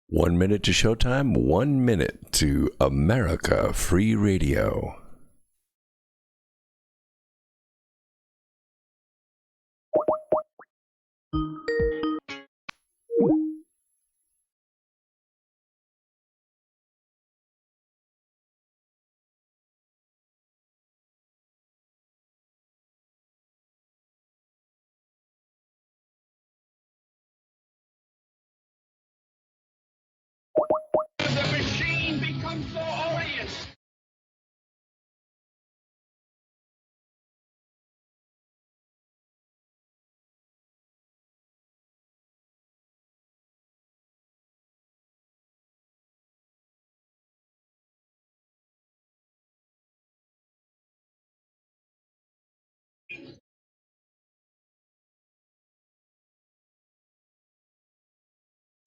1 minute to showtime, 1 minute to America Free Radio. The machine becomes so odious.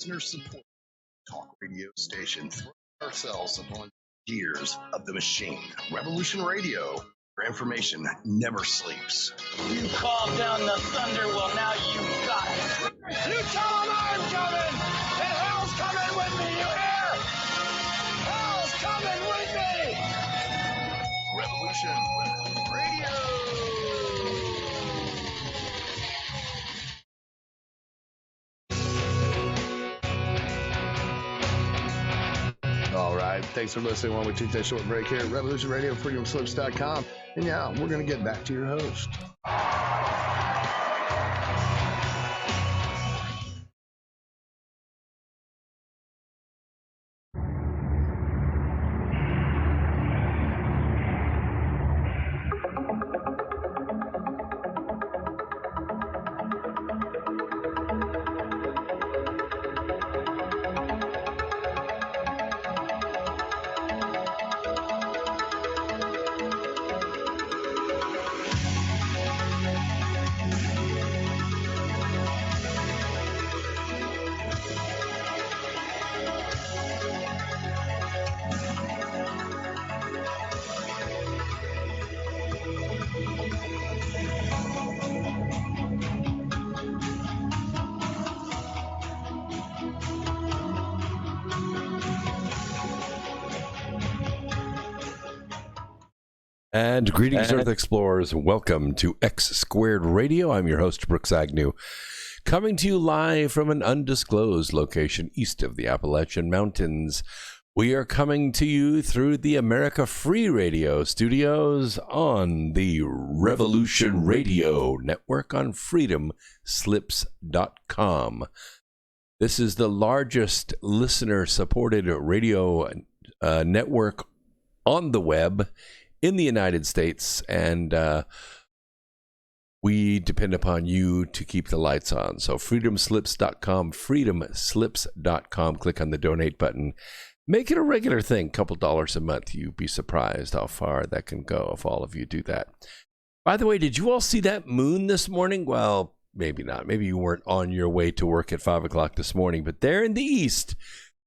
Listener support talk radio station throwing ourselves upon years of the machine. Revolution Radio, where information never sleeps. You called down the thunder, well now you got it. You tell them I'm coming, and hell's coming with me, you hear? Hell's coming with me! Revolution Radio. All right. Thanks for listening while we take that short break here at Revolution Radio, freedomslips.com. And yeah, we're going to get back to your host. And greetings, Earth Explorers. Welcome to X Squared Radio. I'm your host, Brooks Agnew, coming to you live from an undisclosed location east of the Appalachian Mountains. We are coming to you through the America Free Radio studios on the Revolution Radio Network on freedomslips.com. This is the largest listener-supported radio network on the web in the United States, and we depend upon you to keep the lights on. So freedomslips.com, freedomslips.com, click on the donate button. Make it a regular thing, couple dollars a month. You'd be surprised how far that can go if all of you do that. By the way, did you all see that moon this morning? Well, maybe not. Maybe you weren't on your way to work at 5 o'clock this morning, but there in the east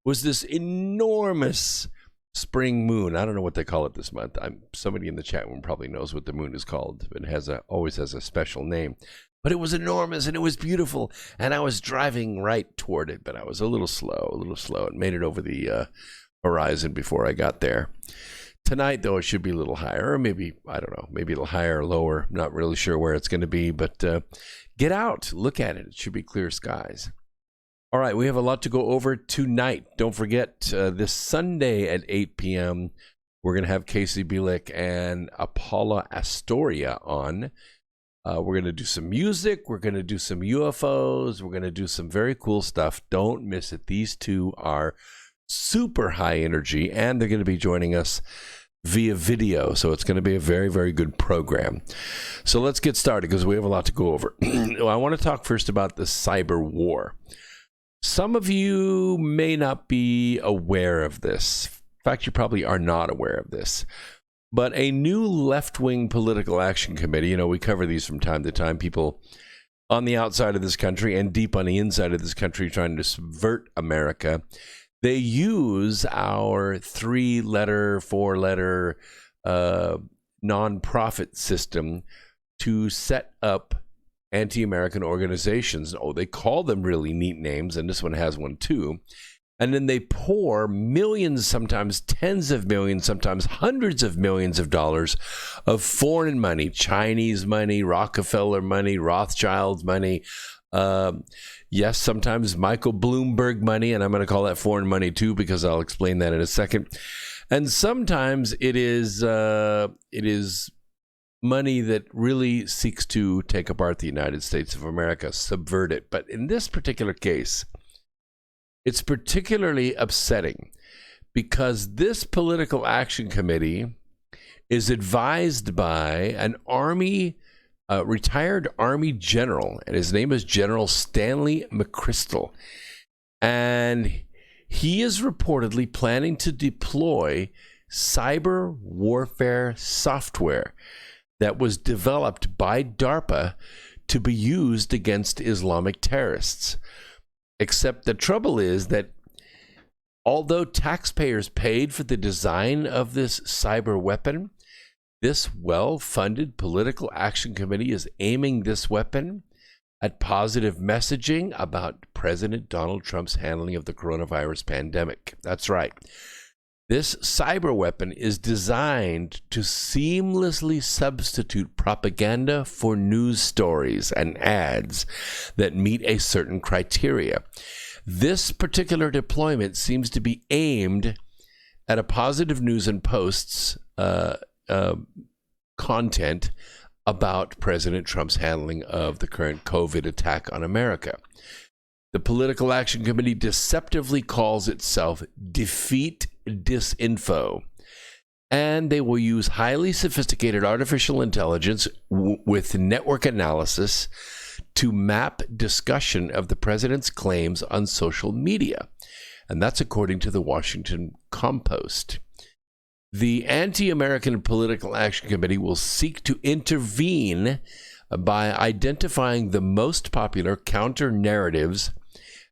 was this enormous spring moon. I don't know what they call it this month. Somebody in the chat room probably knows what the moon is called. It always has a special name. But it was enormous and it was beautiful. And I was driving right toward it, but I was a little slow. It made it over the horizon before I got there. Tonight, though, it should be a little higher. Or maybe, I don't know, maybe a little higher or lower. Not really sure where it's going to be. But get out. Look at it. It should be clear skies. All right, we have a lot to go over tonight. Don't forget, this Sunday at 8 p.m., we're going to have Casey Bielek and Paula Astoria on. We're going to do some music. We're going to do some UFOs. We're going to do some very cool stuff. Don't miss it. These two are super high energy, and they're going to be joining us via video. So it's going to be a very, very good program. So let's get started because we have a lot to go over. I want to talk first about the cyber war. Some of you may not be aware of this. In fact, you probably are not aware of this. But a new left-wing political action committee, we cover these from time to time, people on the outside of this country and deep on the inside of this country trying to subvert America. They use our 3-letter, 4-letter nonprofit system to set up anti-American organizations. Oh, they call them really neat names, and this one has one too. And then they pour millions, sometimes tens of millions, sometimes hundreds of millions of dollars of foreign money, Chinese money, Rockefeller money, Rothschild money. Yes, sometimes Michael Bloomberg money, and I'm going to call that foreign money too, because I'll explain that in a second. And sometimes it is money that really seeks to take apart the United States of America, subvert it. But in this particular case, it's particularly upsetting because this political action committee is advised by an retired Army general, and his name is General Stanley McChrystal. And he is reportedly planning to deploy cyber warfare software that was developed by DARPA to be used against Islamic terrorists. Except the trouble is that although taxpayers paid for the design of this cyber weapon, this well-funded political action committee is aiming this weapon at positive messaging about President Donald Trump's handling of the coronavirus pandemic. That's right. This cyber weapon is designed to seamlessly substitute propaganda for news stories and ads that meet a certain criteria. This particular deployment seems to be aimed at a positive news and posts content about President Trump's handling of the current COVID attack on America. The Political Action Committee deceptively calls itself Defeat Disinfo, and they will use highly sophisticated artificial intelligence with network analysis to map discussion of the president's claims on social media. And that's according to the Washington Compost. The Anti-American Political Action Committee will seek to intervene by identifying the most popular counter-narratives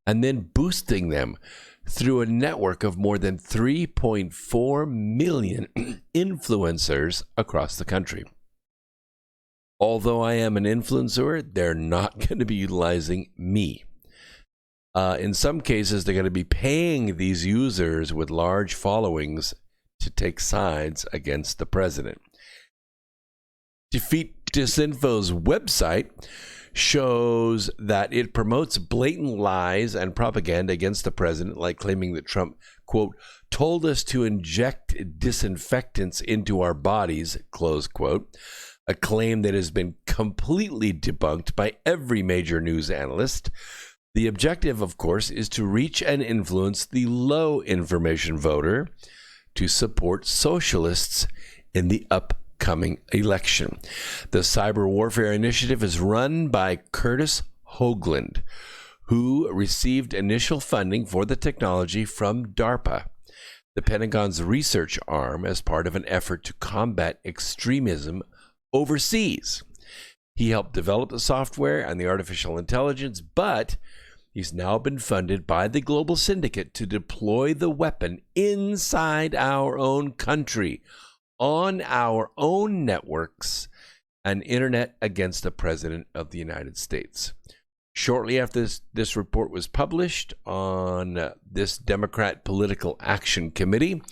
and then boosting them through a network of more than 3.4 million influencers across the country. Although I am an influencer, they're not going to be utilizing me. In some cases, they're going to be paying these users with large followings to take sides against the president. Defeat Disinfo's website shows that it promotes blatant lies and propaganda against the president, like claiming that Trump, quote, told us to inject disinfectants into our bodies, close quote, a claim that has been completely debunked by every major news analyst. The objective, of course, is to reach and influence the low information voter to support socialists in the upcoming election. The Cyber Warfare Initiative is run by Curtis Hoagland, who received initial funding for the technology from DARPA, the Pentagon's research arm, as part of an effort to combat extremism overseas. He helped develop the software and the artificial intelligence, but he's now been funded by the global syndicate to deploy the weapon inside our own country, on our own networks, and internet against the President of the United States. Shortly after this report was published on this Democrat Political Action Committee,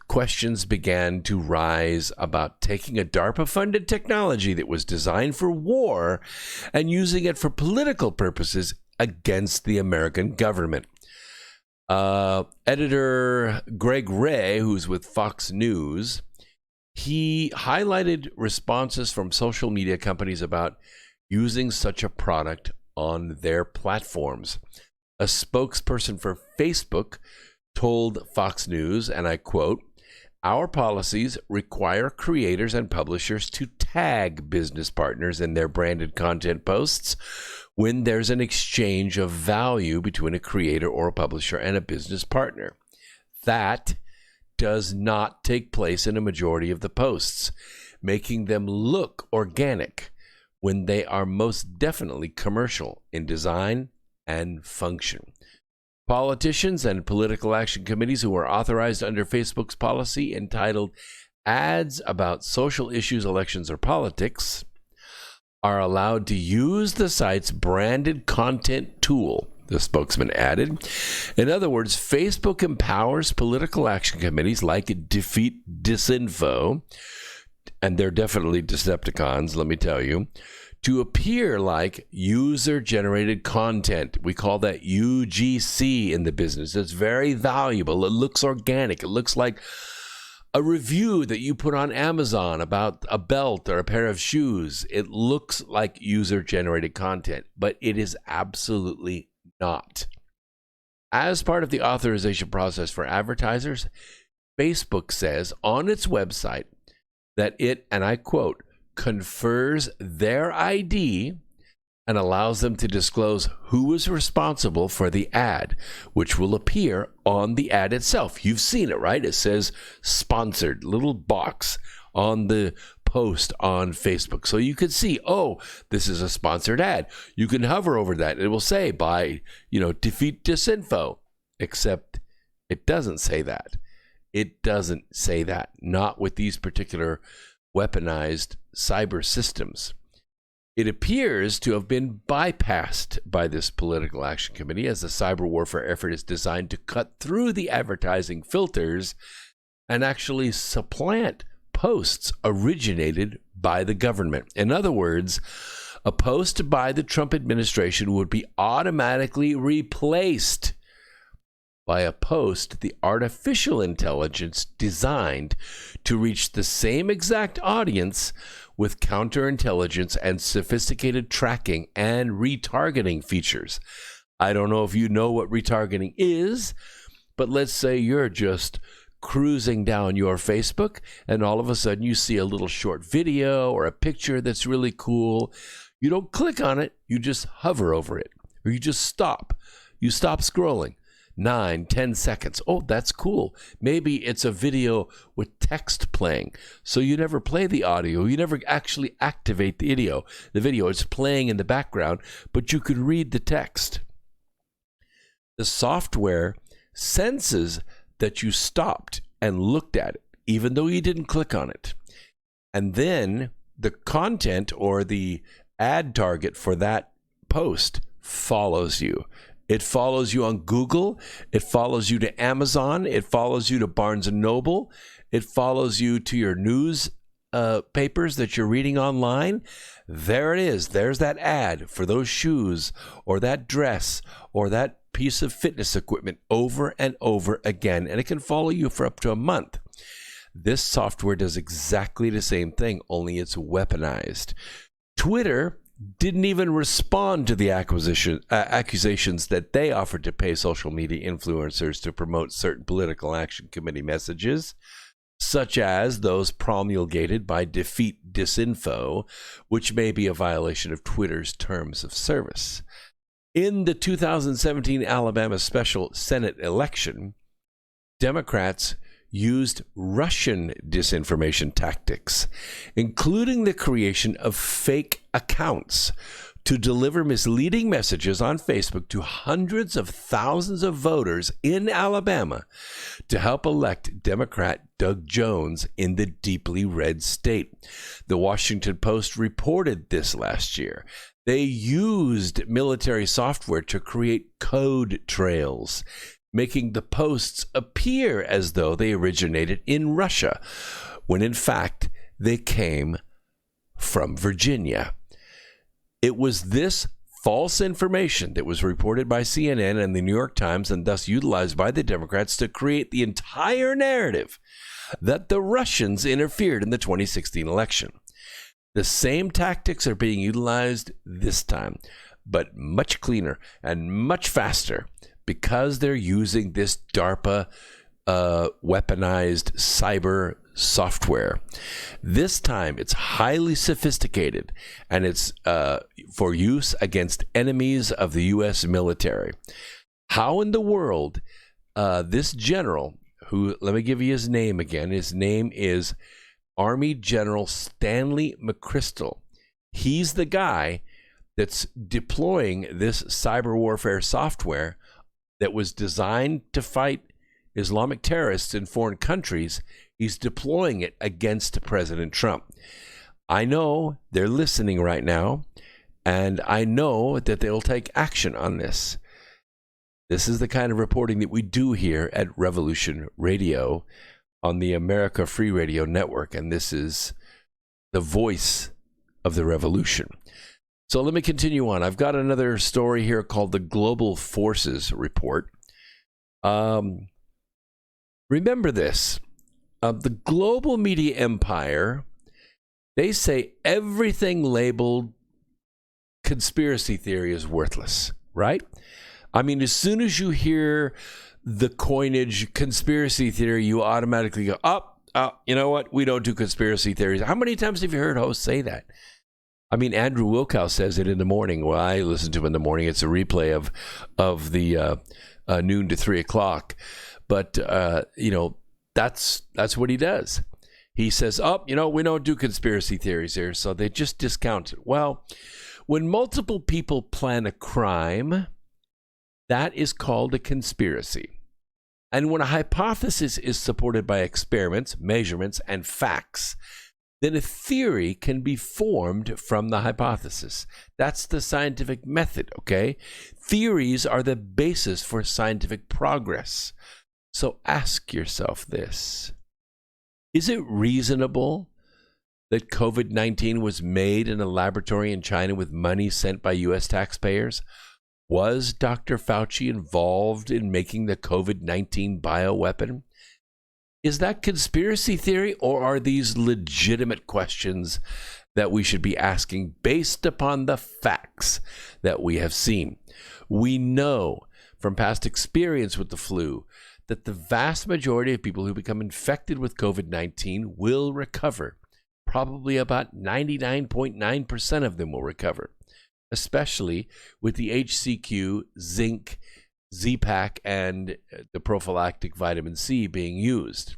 questions began to rise about taking a DARPA-funded technology that was designed for war and using it for political purposes against the American government. Editor Greg Ray, who's with Fox News, he highlighted responses from social media companies about using such a product on their platforms. A spokesperson for Facebook told Fox News, and I quote, "Our policies require creators and publishers to tag business partners in their branded content posts when there's an exchange of value between a creator or a publisher and a business partner. That does not take place in a majority of the posts, making them look organic when they are most definitely commercial in design and function." Politicians and political action committees who are authorized under Facebook's policy entitled Ads About Social Issues, Elections, or Politics are allowed to use the site's branded content tool, the spokesman added. In other words, Facebook empowers political action committees like Defeat Disinfo, and they're definitely Decepticons, let me tell you, to appear like user-generated content. We call that UGC in the business. It's very valuable. It looks organic. It looks like a review that you put on Amazon about a belt or a pair of shoes. It looks like user-generated content, but it is absolutely not. As part of the authorization process for advertisers, Facebook says on its website that it, and I quote, confers their ID and allows them to disclose who is responsible for the ad, which will appear on the ad itself. You've seen it, right? It says sponsored, little box on the post on Facebook. So you can see, oh, this is a sponsored ad. You can hover over that. It will say by, Defeat Disinfo, except it doesn't say that. It doesn't say that, not with these particular weaponized cyber systems. It appears to have been bypassed by this political action committee, as the cyber warfare effort is designed to cut through the advertising filters and actually supplant posts originated by the government. In other words, a post by the Trump administration would be automatically replaced by a post the artificial intelligence designed to reach the same exact audience with counterintelligence and sophisticated tracking and retargeting features. I don't know if you know what retargeting is, but let's say you're just cruising down your Facebook and all of a sudden you see a little short video or a picture that's really cool. You don't click on it, you just hover over it, or you just stop. You stop scrolling. 9-10 seconds. Oh, that's cool. Maybe it's a video with text playing. So you never play the audio. You never actually activate the video. The video is playing in the background, but you could read the text. The software senses that you stopped and looked at it, even though you didn't click on it. And then the content or the ad target for that post follows you. It follows you on Google. It follows you to Amazon. It follows you to Barnes & Noble. It follows you to your news papers that you're reading online. There it is. There's that ad for those shoes or that dress or that piece of fitness equipment over and over again. And it can follow you for up to a month. This software does exactly the same thing, only it's weaponized. Twitter didn't even respond to the accusations that they offered to pay social media influencers to promote certain political action committee messages, such as those promulgated by Defeat Disinfo, which may be a violation of Twitter's terms of service. In the 2017 Alabama special Senate election, Democrats used Russian disinformation tactics, including the creation of fake accounts to deliver misleading messages on Facebook to hundreds of thousands of voters in Alabama to help elect Democrat Doug Jones in the deeply red state. The Washington Post reported this last year. They used military software to create code trails, making the posts appear as though they originated in Russia, when in fact they came from Virginia. It was this false information that was reported by CNN and the New York Times and thus utilized by the Democrats to create the entire narrative that the Russians interfered in the 2016 election. The same tactics are being utilized this time, but much cleaner and much faster, because they're using this DARPA weaponized cyber software. This time it's highly sophisticated, and it's for use against enemies of the U.S. military. How in the world this general, who, let me give you his name again. His name is Army General Stanley McChrystal. He's the guy that's deploying this cyber warfare software that was designed to fight Islamic terrorists in foreign countries. He's deploying it against President Trump. I know they're listening right now, and I know that they'll take action on this. This is the kind of reporting that we do here at Revolution Radio on the America Free Radio Network, and this is the voice of the revolution. So let me continue on. I've got another story here called the Global Forces Report. Remember this. The global media empire, they say everything labeled conspiracy theory is worthless, right? I mean, as soon as you hear the coinage conspiracy theory, you automatically go, you know what? We don't do conspiracy theories. How many times have you heard hosts say that? I mean, Andrew Wilkow says it in the morning. Well, I listen to him in the morning. It's a replay of the noon to 3 o'clock. But, that's what he does. He says, we don't do conspiracy theories here. So they just discount it. Well, when multiple people plan a crime, that is called a conspiracy. And when a hypothesis is supported by experiments, measurements, and facts, then a theory can be formed from the hypothesis. That's the scientific method, okay? Theories are the basis for scientific progress. So ask yourself this. Is it reasonable that COVID-19 was made in a laboratory in China with money sent by U.S. taxpayers? Was Dr. Fauci involved in making the COVID-19 bioweapon? Is that conspiracy theory, or are these legitimate questions that we should be asking based upon the facts that we have seen? We know from past experience with the flu that the vast majority of people who become infected with COVID-19 will recover. Probably about 99.9% of them will recover, especially with the HCQ, zinc, Z-Pak, and the prophylactic vitamin C being used.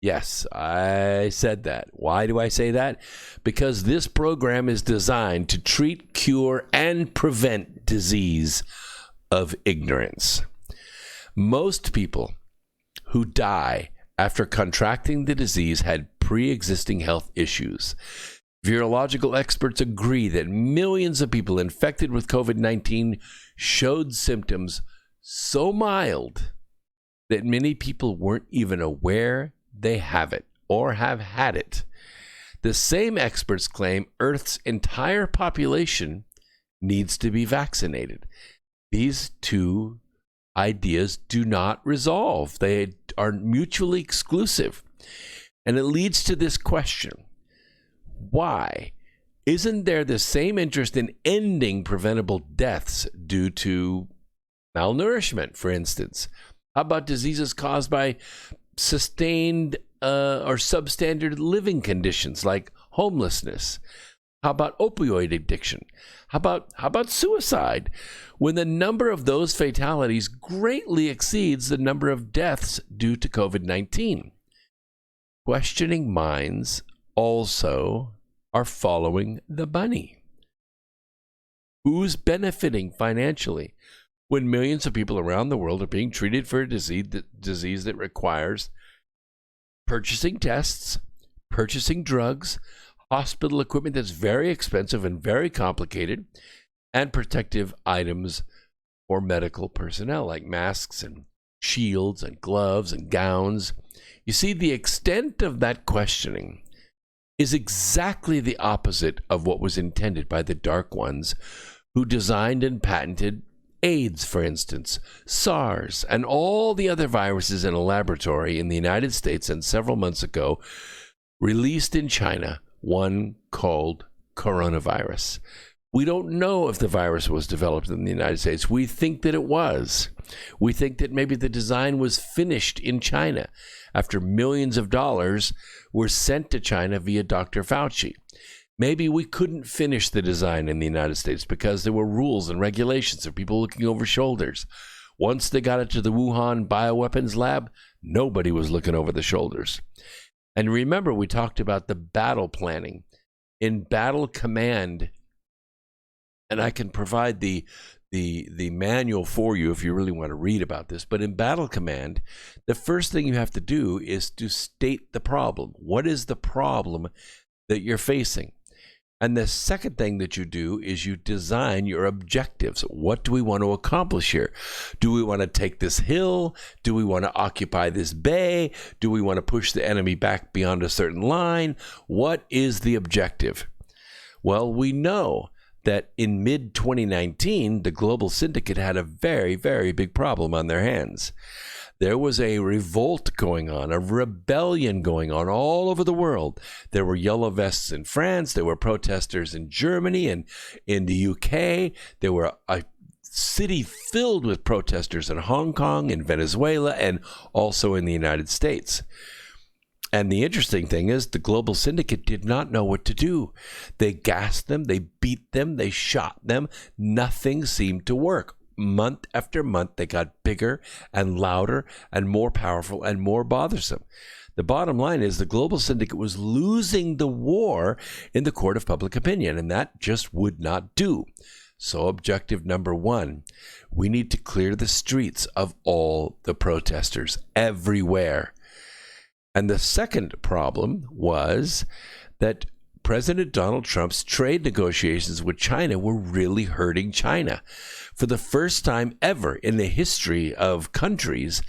Yes, I said that. Why do I say that? Because this program is designed to treat, cure, and prevent disease of ignorance. Most people who die after contracting the disease had pre-existing health issues. Virological experts agree that millions of people infected with COVID-19 showed symptoms so mild that many people weren't even aware they have it or have had it. The same experts claim Earth's entire population needs to be vaccinated. These two ideas do not resolve. They are mutually exclusive. And it leads to this question. Why isn't there the same interest in ending preventable deaths due to malnourishment, for instance? How about diseases caused by sustained or substandard living conditions like homelessness? How about opioid addiction? How about suicide? When the number of those fatalities greatly exceeds the number of deaths due to COVID-19. Questioning minds also are following the bunny. Who's benefiting financially when millions of people around the world are being treated for a disease that requires purchasing tests, purchasing drugs, hospital equipment that's very expensive and very complicated, and protective items for medical personnel like masks and shields and gloves and gowns? You see, the extent of that questioning is exactly the opposite of what was intended by the dark ones who designed and patented AIDS, for instance, SARS, and all the other viruses in a laboratory in the United States, and several months ago released in China one called coronavirus. We don't know if the virus was developed in the United States. We think that it was. We think that maybe the design was finished in China after millions of dollars were sent to China via Dr. Fauci. Maybe we couldn't finish the design in the United States because there were rules and regulations of people looking over shoulders. Once they got it to the Wuhan bioweapons lab, nobody was looking over the shoulders. And remember, we talked about the battle planning. In battle command, and I can provide the manual for you if you really want to read about this, but in battle command, the first thing you have to do is to state the problem. What is the problem that you're facing? And the second thing that you do is you design your objectives. What do we want to accomplish here? Do we want to take this hill? Do we want to occupy this bay? Do we want to push the enemy back beyond a certain line? What is the objective? Well, we know that in mid-2019, the global syndicate had a very, very big problem on their hands. There was a revolt going on, a rebellion going on all over the world. There were yellow vests in France. There were protesters in Germany and in the UK. There were a city filled with protesters in Hong Kong, in Venezuela, and also in the United States. And the interesting thing is the global syndicate did not know what to do. They gassed them, they beat them, they shot them. Nothing seemed to work. Month after month, they got bigger and louder and more powerful and more bothersome. The bottom line is the global syndicate was losing the war in the court of public opinion, and that just would not do. So objective number one, we need to clear the streets of all the protesters everywhere. And the second problem was that President Donald Trump's trade negotiations with China were really hurting China. For the first time ever in the history of countries,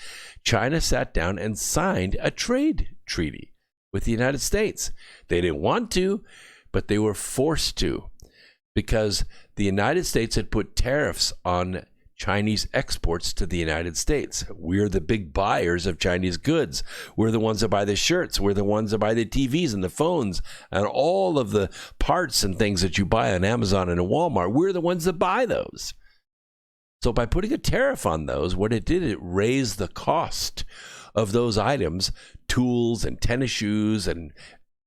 China sat down and signed a trade treaty with the United States. They didn't want to, but they were forced to, because the United States had put tariffs on Chinese exports to the United States. We're the big buyers of Chinese goods. We're the ones that buy the shirts. We're the ones that buy the TVs and the phones and all of the parts and things that you buy on Amazon and in Walmart. We're the ones that buy those. So by putting a tariff on those, what it did, it raised the cost of those items, tools and tennis shoes and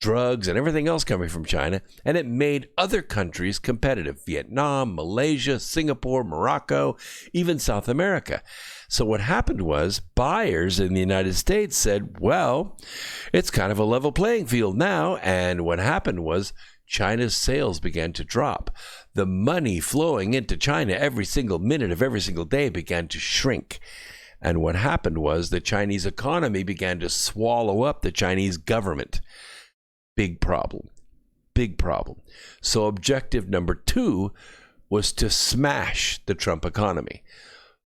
drugs and everything else coming from China, and it made other countries competitive. Vietnam, Malaysia, Singapore, Morocco, even South America. So what happened was buyers in the United States said, well, it's kind of a level playing field now. And what happened was China's sales began to drop. The money flowing into China every single minute of every single day began to shrink. And what happened was the Chinese economy began to swallow up the Chinese government. Big problem. Big problem. So objective number two was to smash the Trump economy.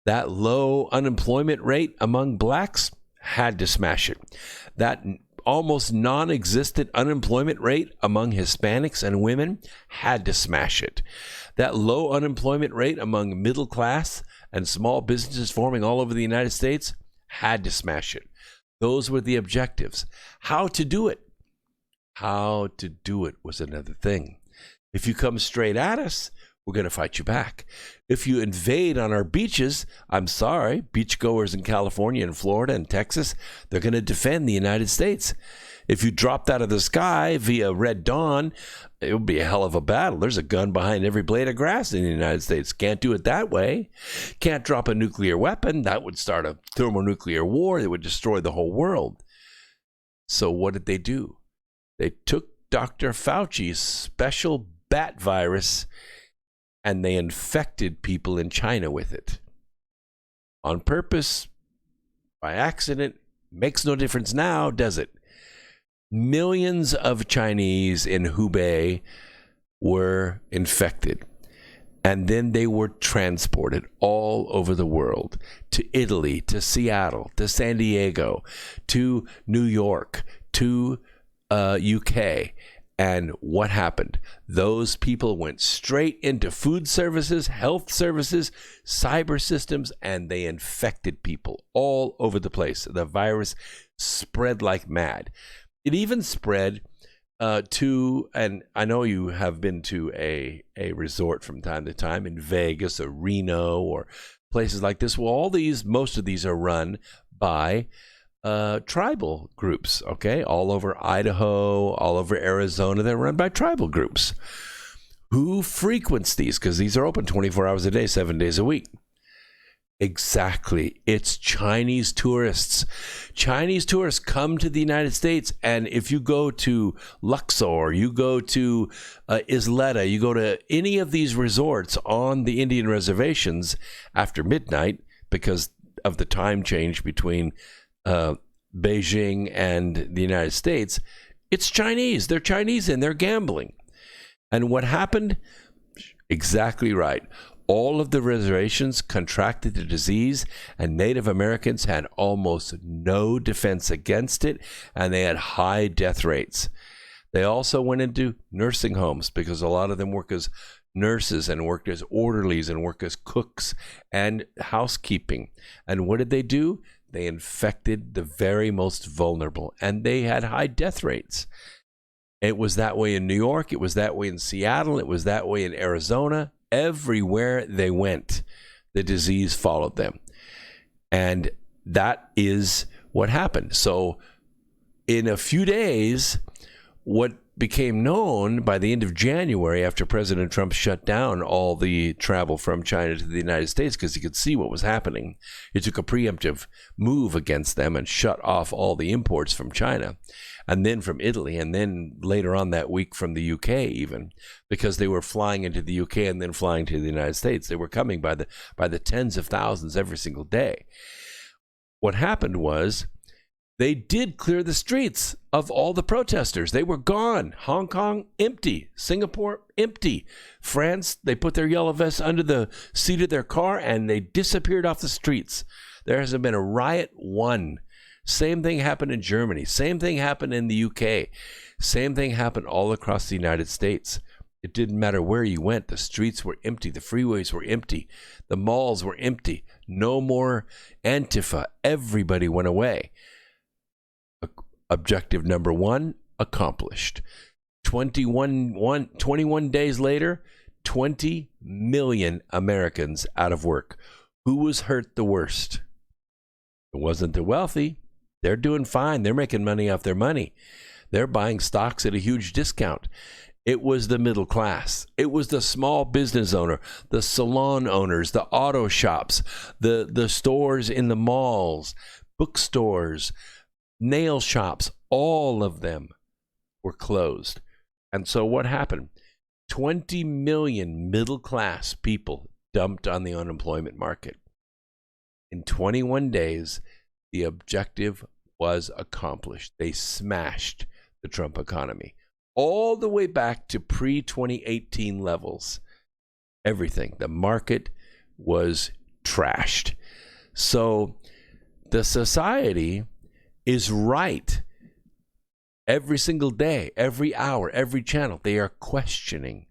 That low unemployment rate among blacks, had to smash it. That almost non-existent unemployment rate among Hispanics and women, had to smash it. That low unemployment rate among middle class and small businesses forming all over the United States, had to smash it. Those were the objectives. How to do it? How to do it was another thing. If you come straight at us, we're going to fight you back. If you invade on our beaches, I'm sorry, beachgoers in California and Florida and Texas, they're going to defend the United States. If you dropped out of the sky via Red Dawn, it would be a hell of a battle. There's a gun behind every blade of grass in the United States. Can't do it that way. Can't drop a nuclear weapon. That would start a thermonuclear war that would destroy the whole world. So what did they do? They took Dr. Fauci's special bat virus and they infected people in China with it. On purpose, by accident, makes no difference now, does it? Millions of Chinese in Hubei were infected. And then they were transported all over the world, to Italy, to Seattle, to San Diego, to New York, to UK. And what happened? Those people went straight into food services, health services, cyber systems, and they infected people all over the place. The virus spread like mad. It even spread to, and I know you have been to a resort from time to time in Vegas or Reno or places like this. Well, most of these are run by tribal groups, okay? All over Idaho, all over Arizona, they're run by tribal groups. Who frequents these? Because these are open 24 hours a day, 7 days a week. Exactly. It's Chinese tourists. Chinese tourists come to the United States, and if you go to Luxor, you go to Isleta, you go to any of these resorts on the Indian reservations after midnight, because of the time change between Beijing and the United States, it's Chinese. They're Chinese and they're gambling. And what happened? Exactly right. All of the reservations contracted the disease, and Native Americans had almost no defense against it, and they had high death rates. They also went into nursing homes because a lot of them work as nurses and worked as orderlies and worked as cooks and housekeeping. And what did they do? They infected the very most vulnerable, and they had high death rates. It was that way in New York. It was that way in Seattle. It was that way in Arizona. Everywhere they went, the disease followed them. And that is what happened. So in a few days, what became known by the end of January, after President Trump shut down all the travel from China to the United States because he could see what was happening, he took a preemptive move against them and shut off all the imports from China, and then from Italy, and then later on that week from the UK even, because they were flying into the UK and then flying to the United States. They were coming by the tens of thousands every single day. What happened was they did clear the streets of all the protesters. They were gone. Hong Kong, empty. Singapore, empty. France, they put their yellow vests under the seat of their car and they disappeared off the streets. There hasn't been a riot one. Same thing happened in Germany. Same thing happened in the UK. Same thing happened all across the United States. It didn't matter where you went. The streets were empty. The freeways were empty. The malls were empty. No more Antifa. Everybody went away. Objective number one accomplished. 21 days later, 20 million Americans out of work. Who was hurt the worst? It wasn't the wealthy. They're doing fine. They're making money off their money. They're buying stocks at a huge discount. It was the middle class. It was the small business owner, the salon owners, the auto shops, the stores in the malls, bookstores, nail shops. All of them were closed. And so what happened? 20 million middle class people dumped on the unemployment market. In 21 days, the objective was accomplished. They smashed the Trump economy all the way back to pre-2018 levels. Everything. The market was trashed. So the society is right. Every single day, every hour, every channel, they are questioning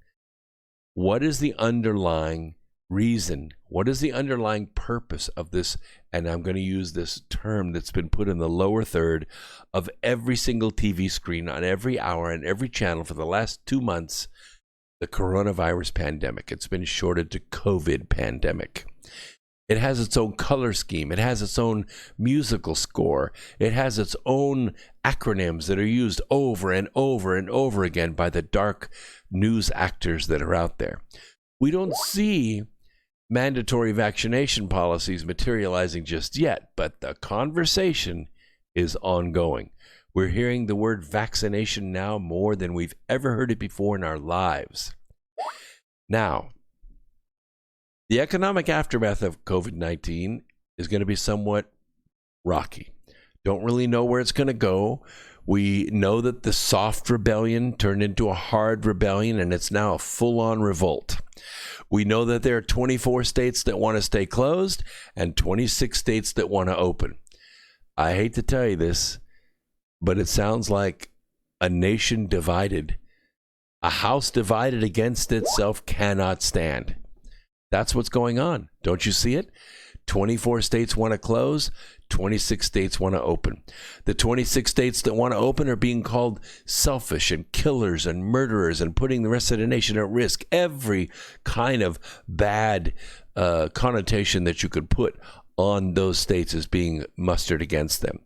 what is the underlying reason, what is the underlying purpose of this, and I'm going to use this term that's been put in the lower third of every single TV screen on every hour and every channel for the last 2 months, the coronavirus pandemic. It's been shortened to COVID pandemic. It has its own color scheme. It has its own musical score. It has its own acronyms that are used over and over and over again by the dark news actors that are out there. We don't see mandatory vaccination policies materializing just yet, but the conversation is ongoing. We're hearing the word vaccination now more than we've ever heard it before in our lives. Now, the economic aftermath of COVID-19 is going to be somewhat rocky. Don't really know where it's going to go. We know that the soft rebellion turned into a hard rebellion, and it's now a full-on revolt. We know that there are 24 states that want to stay closed and 26 states that want to open. I hate to tell you this, but it sounds like a nation divided. A house divided against itself cannot stand. That's what's going on. Don't you see it? 24 states want to close, 26 states want to open. The 26 states that want to open are being called selfish and killers and murderers and putting the rest of the nation at risk. Every kind of bad connotation that you could put on those states is being mustered against them.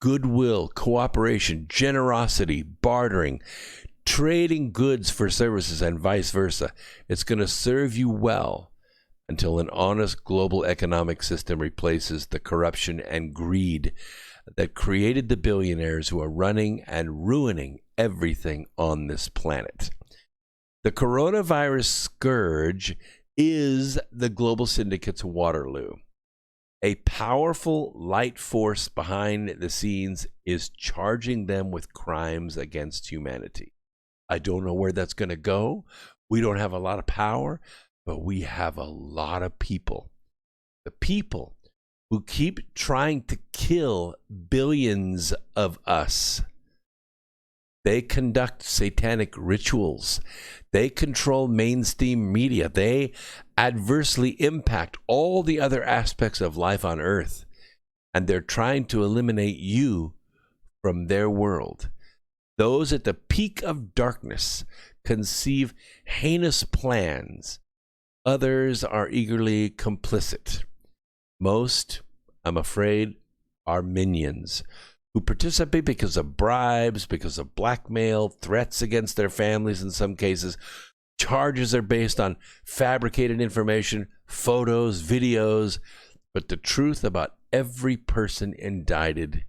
Goodwill, cooperation, generosity, bartering, trading goods for services and vice versa. It's going to serve you well until an honest global economic system replaces the corruption and greed that created the billionaires who are running and ruining everything on this planet. The coronavirus scourge is the global syndicate's Waterloo. A powerful light force behind the scenes is charging them with crimes against humanity. I don't know where that's going to go. We don't have a lot of power, but we have a lot of people. The people who keep trying to kill billions of us. They conduct satanic rituals. They control mainstream media. They adversely impact all the other aspects of life on earth. And they're trying to eliminate you from their world. Those at the peak of darkness conceive heinous plans. Others are eagerly complicit. Most, I'm afraid, are minions who participate because of bribes, because of blackmail, threats against their families in some cases. Charges are based on fabricated information, photos, videos, but the truth about every person indicted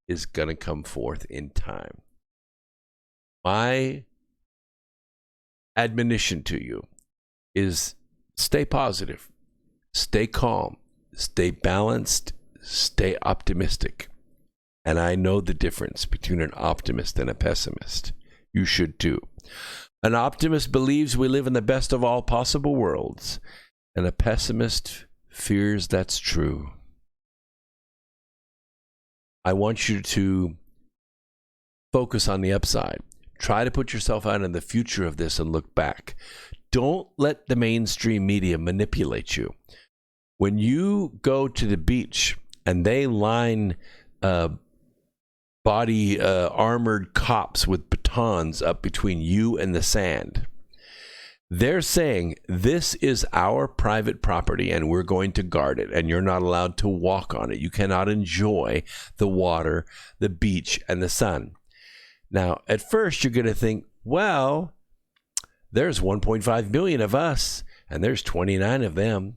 is going to come forth in time. My admonition to you is stay positive, stay calm, stay balanced, stay optimistic. And I know the difference between an optimist and a pessimist. You should too. An optimist believes we live in the best of all possible worlds, and a pessimist fears that's true. I want you to focus on the upside. Try to put yourself out in the future of this and look back. Don't let the mainstream media manipulate you. When you go to the beach and they line body armored cops with batons up between you and the sand, they're saying this is our private property and we're going to guard it, and you're not allowed to walk on it. You cannot enjoy the water, the beach, and the sun. Now, at first, you're going to think, well, there's 1.5 million of us, and there's 29 of them.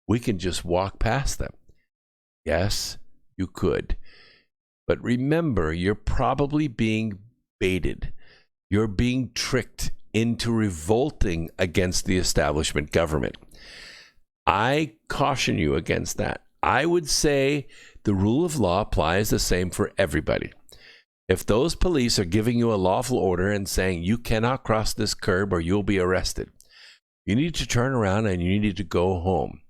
We can just walk past them. Yes, you could. But remember, you're probably being baited. You're being tricked into revolting against the establishment government. I caution you against that. I would say the rule of law applies the same for everybody. If those police are giving you a lawful order and saying you cannot cross this curb or you'll be arrested, you need to turn around and you need to go home.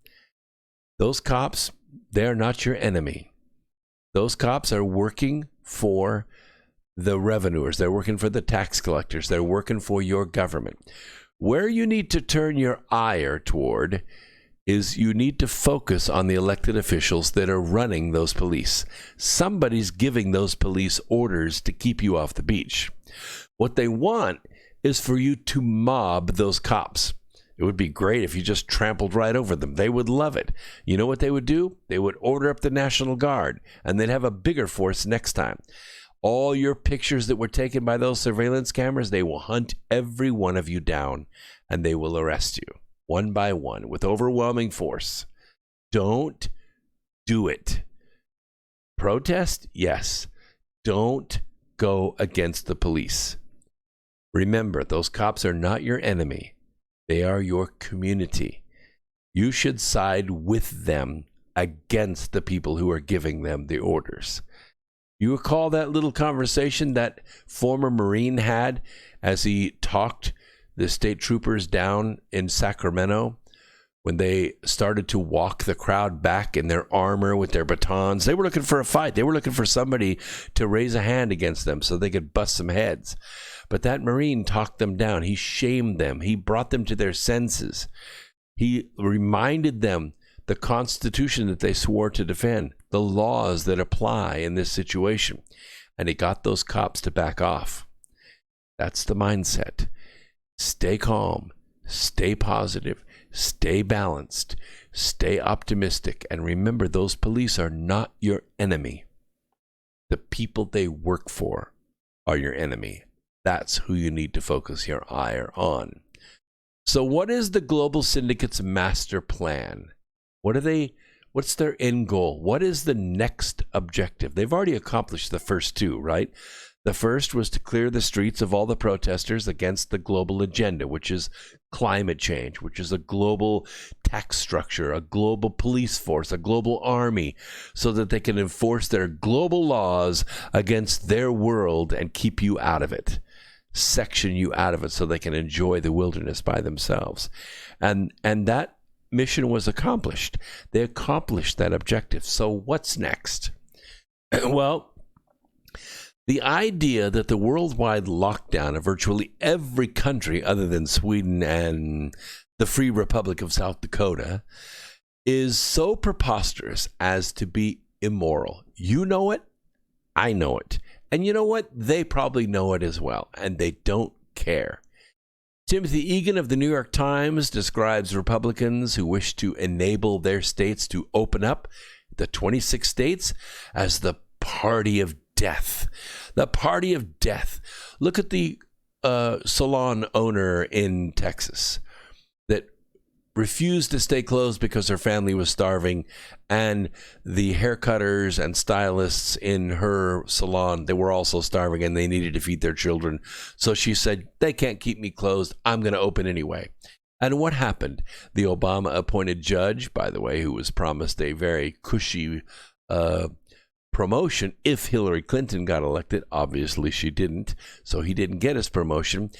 Those cops, they're not your enemy. Those cops are working for the revenuers. They're working for the tax collectors. They're working for your government. Where you need to turn your ire toward is you need to focus on the elected officials that are running those police. Somebody's giving those police orders to keep you off the beach. What they want is for you to mob those cops. It would be great if you just trampled right over them. They would love it. You know what they would do? They would order up the National Guard, and they'd have a bigger force next time. All your pictures that were taken by those surveillance cameras, they will hunt every one of you down, and they will arrest you one by one with overwhelming force. Don't do it. Protest? Yes. Don't go against the police. Remember, those cops are not your enemy. They are your community. You should side with them against the people who are giving them the orders. You recall that little conversation that former Marine had as he talked the state troopers down in Sacramento when they started to walk the crowd back in their armor with their batons? They were looking for a fight. They were looking for somebody to raise a hand against them so they could bust some heads. But that Marine talked them down. He shamed them. He brought them to their senses. He reminded them the Constitution that they swore to defend, the laws that apply in this situation. And he got those cops to back off. That's the mindset. Stay calm, stay positive, stay balanced, stay optimistic, and remember, those police are not your enemy. The people they work for are your enemy. That's who you need to focus your ire on. So what is the Global Syndicate's master plan? What's their end goal? What is the next objective? They've already accomplished the first two, right? The first was to clear the streets of all the protesters against the global agenda, which is climate change, which is a global tax structure, a global police force, a global army, so that they can enforce their global laws against their world and keep you out of it. section you out of it so they can enjoy the wilderness by themselves. And that mission was accomplished. They accomplished that objective. So what's next? Well, the idea that the worldwide lockdown of virtually every country other than Sweden and the Free Republic of South Dakota is so preposterous as to be immoral. You know it. I know it. And you know what? They probably know it as well, and they don't care. Timothy Egan of the New York Times describes Republicans who wish to enable their states to open up, the 26 states, as the party of death. The party of death. Look at the salon owner in Texas that refused to stay closed because her family was starving, and the haircutters and stylists in her salon, they were also starving and they needed to feed their children. So she said, they can't keep me closed. I'm going to open anyway. And what happened? The Obama appointed judge, by the way, who was promised a very cushy promotion if Hillary Clinton got elected. Obviously she didn't, so he didn't get his promotion.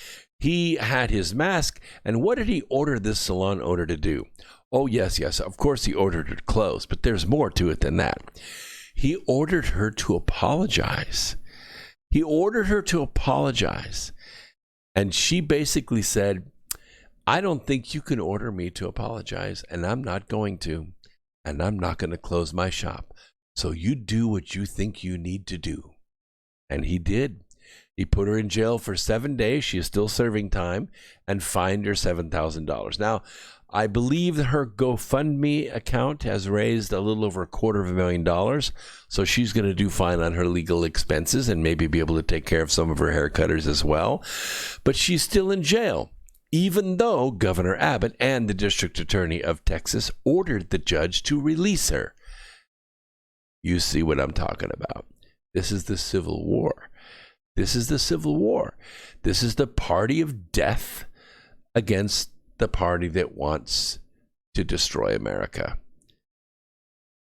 He had his mask, and what did he order this salon owner to do? Oh, yes, of course he ordered her to close, but there's more to it than that. He ordered her to apologize. He ordered her to apologize. And she basically said, I don't think you can order me to apologize, and I'm not going to, and I'm not going to close my shop. So you do what you think you need to do. And he did. He put her in jail for 7 days. She is still serving time, and fined her $7,000. Now, I believe that her GoFundMe account has raised a little over $250,000. So she's going to do fine on her legal expenses and maybe be able to take care of some of her haircutters as well. But she's still in jail, even though Governor Abbott and the District Attorney of Texas ordered the judge to release her. You see what I'm talking about. This is the Civil War. This is the Civil War. This is the party of death against the party that wants to destroy America.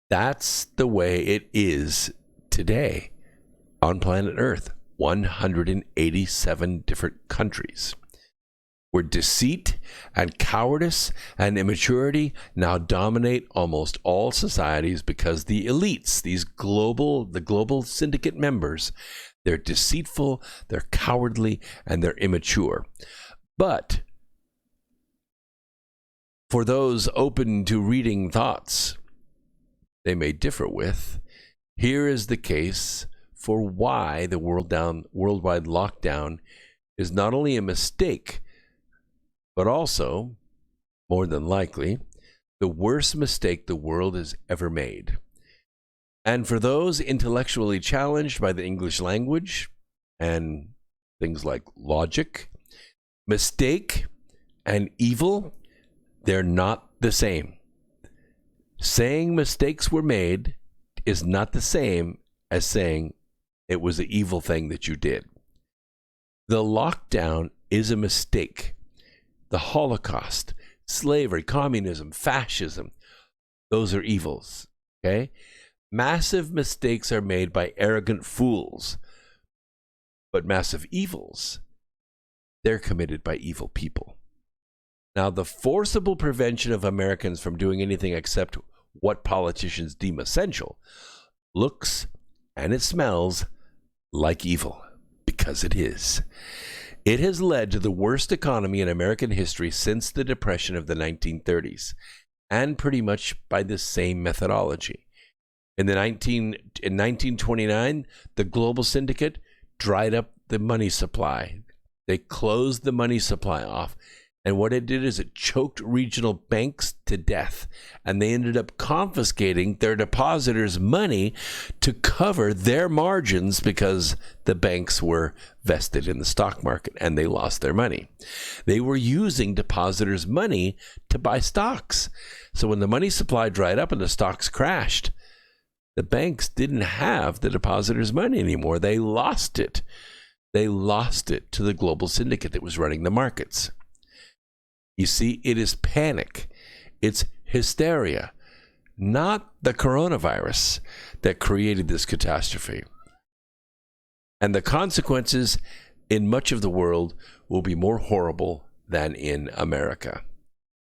That's the way it is today on planet Earth. 187 different countries where deceit and cowardice and immaturity now dominate almost all societies because the elites, the global syndicate members, they're deceitful, they're cowardly, and they're immature. But for those open to reading thoughts they may differ with, here is the case for why the worldwide lockdown is not only a mistake, but also, more than likely, the worst mistake the world has ever made. And for those intellectually challenged by the English language and things like logic, mistake and evil, they're not the same. Saying mistakes were made is not the same as saying it was an evil thing that you did. The lockdown is a mistake. The Holocaust, slavery, communism, fascism, those are evils, okay? Massive mistakes are made by arrogant fools, but massive evils, they're committed by evil people. Now, the forcible prevention of Americans from doing anything except what politicians deem essential looks and it smells like evil, because it is. It has led to the worst economy in American history since the Depression of the 1930s, and pretty much by the same methodology. In 1929, the global syndicate dried up the money supply. They closed the money supply off. And what it did is it choked regional banks to death. And they ended up confiscating their depositors' money to cover their margins because the banks were vested in the stock market and they lost their money. They were using depositors' money to buy stocks. So when the money supply dried up and the stocks crashed, the banks didn't have the depositors' money anymore. They lost it. They lost it to the global syndicate that was running the markets. You see, it is panic. It's hysteria, not the coronavirus that created this catastrophe. And the consequences, in much of the world will be more horrible than in America.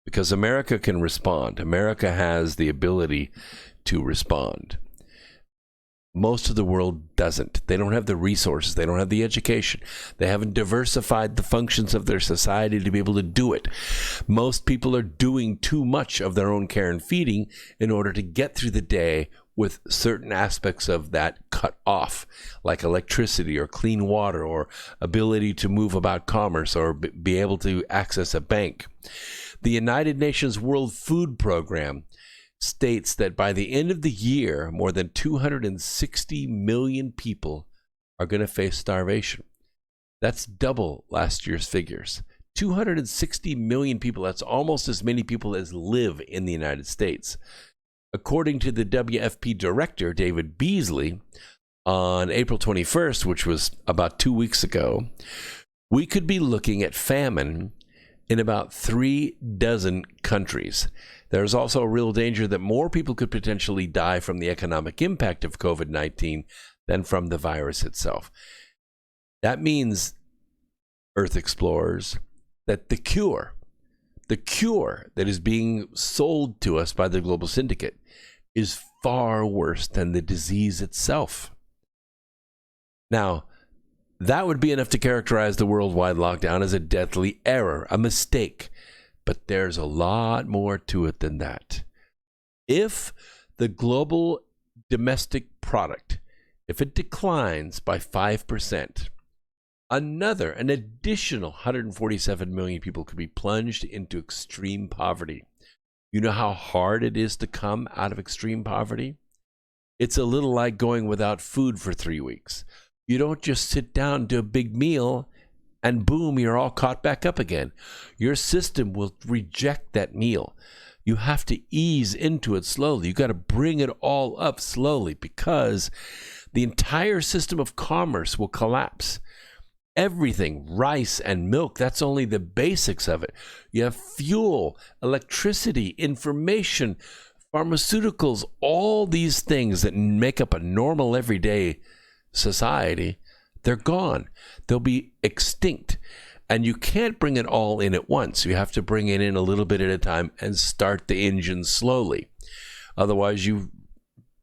Because America can respond. America has the ability to respond. Most of the world doesn't. They don't have the resources. They don't have the education. They haven't diversified the functions of their society to be able to do it. Most people are doing too much of their own care and feeding in order to get through the day with certain aspects of that cut off, like electricity or clean water or ability to move about commerce or be able to access a bank. The United Nations World Food Program states that by the end of the year, more than 260 million people are going to face starvation. That's double last year's figures. 260 million people, that's almost as many people as live in the United States. According to the WFP director, David Beasley, on April 21st, which was about 2 weeks ago, we could be looking at famine in about 36 countries. There's also a real danger that more people could potentially die from the economic impact of COVID-19 than from the virus itself. That means, Earth explorers, that the cure that is being sold to us by the global syndicate is far worse than the disease itself. Now, that would be enough to characterize the worldwide lockdown as a deathly error, a mistake. But there's a lot more to it than that. If the global domestic product, if it declines by 5%, an additional 147 million people could be plunged into extreme poverty. You know how hard it is to come out of extreme poverty? It's a little like going without food for 3 weeks. You don't just sit down, do a big meal, and boom, you're all caught back up again. Your system will reject that meal. You have to ease into it slowly. You got to bring it all up slowly because the entire system of commerce will collapse. Everything, rice and milk, that's only the basics of it. You have fuel, electricity, information, pharmaceuticals, all these things that make up a normal everyday society. They're gone. They'll be extinct. And you can't bring it all in at once. You have to bring it in a little bit at a time and start the engine slowly. Otherwise, you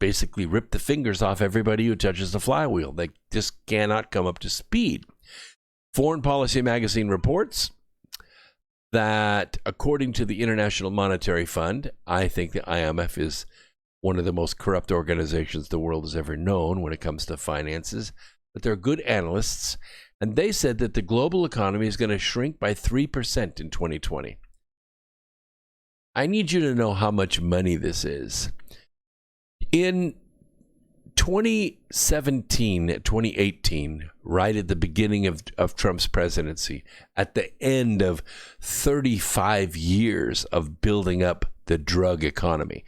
basically rip the fingers off everybody who touches the flywheel. They just cannot come up to speed. Foreign Policy Magazine reports that according to the International Monetary Fund, I think the IMF is one of the most corrupt organizations the world has ever known when it comes to finances. But they're good analysts, and they said that the global economy is going to shrink by 3% in 2020. I need you to know how much money this is. In 2018, right at the beginning of Trump's presidency, at the end of 35 years of building up the drug economy,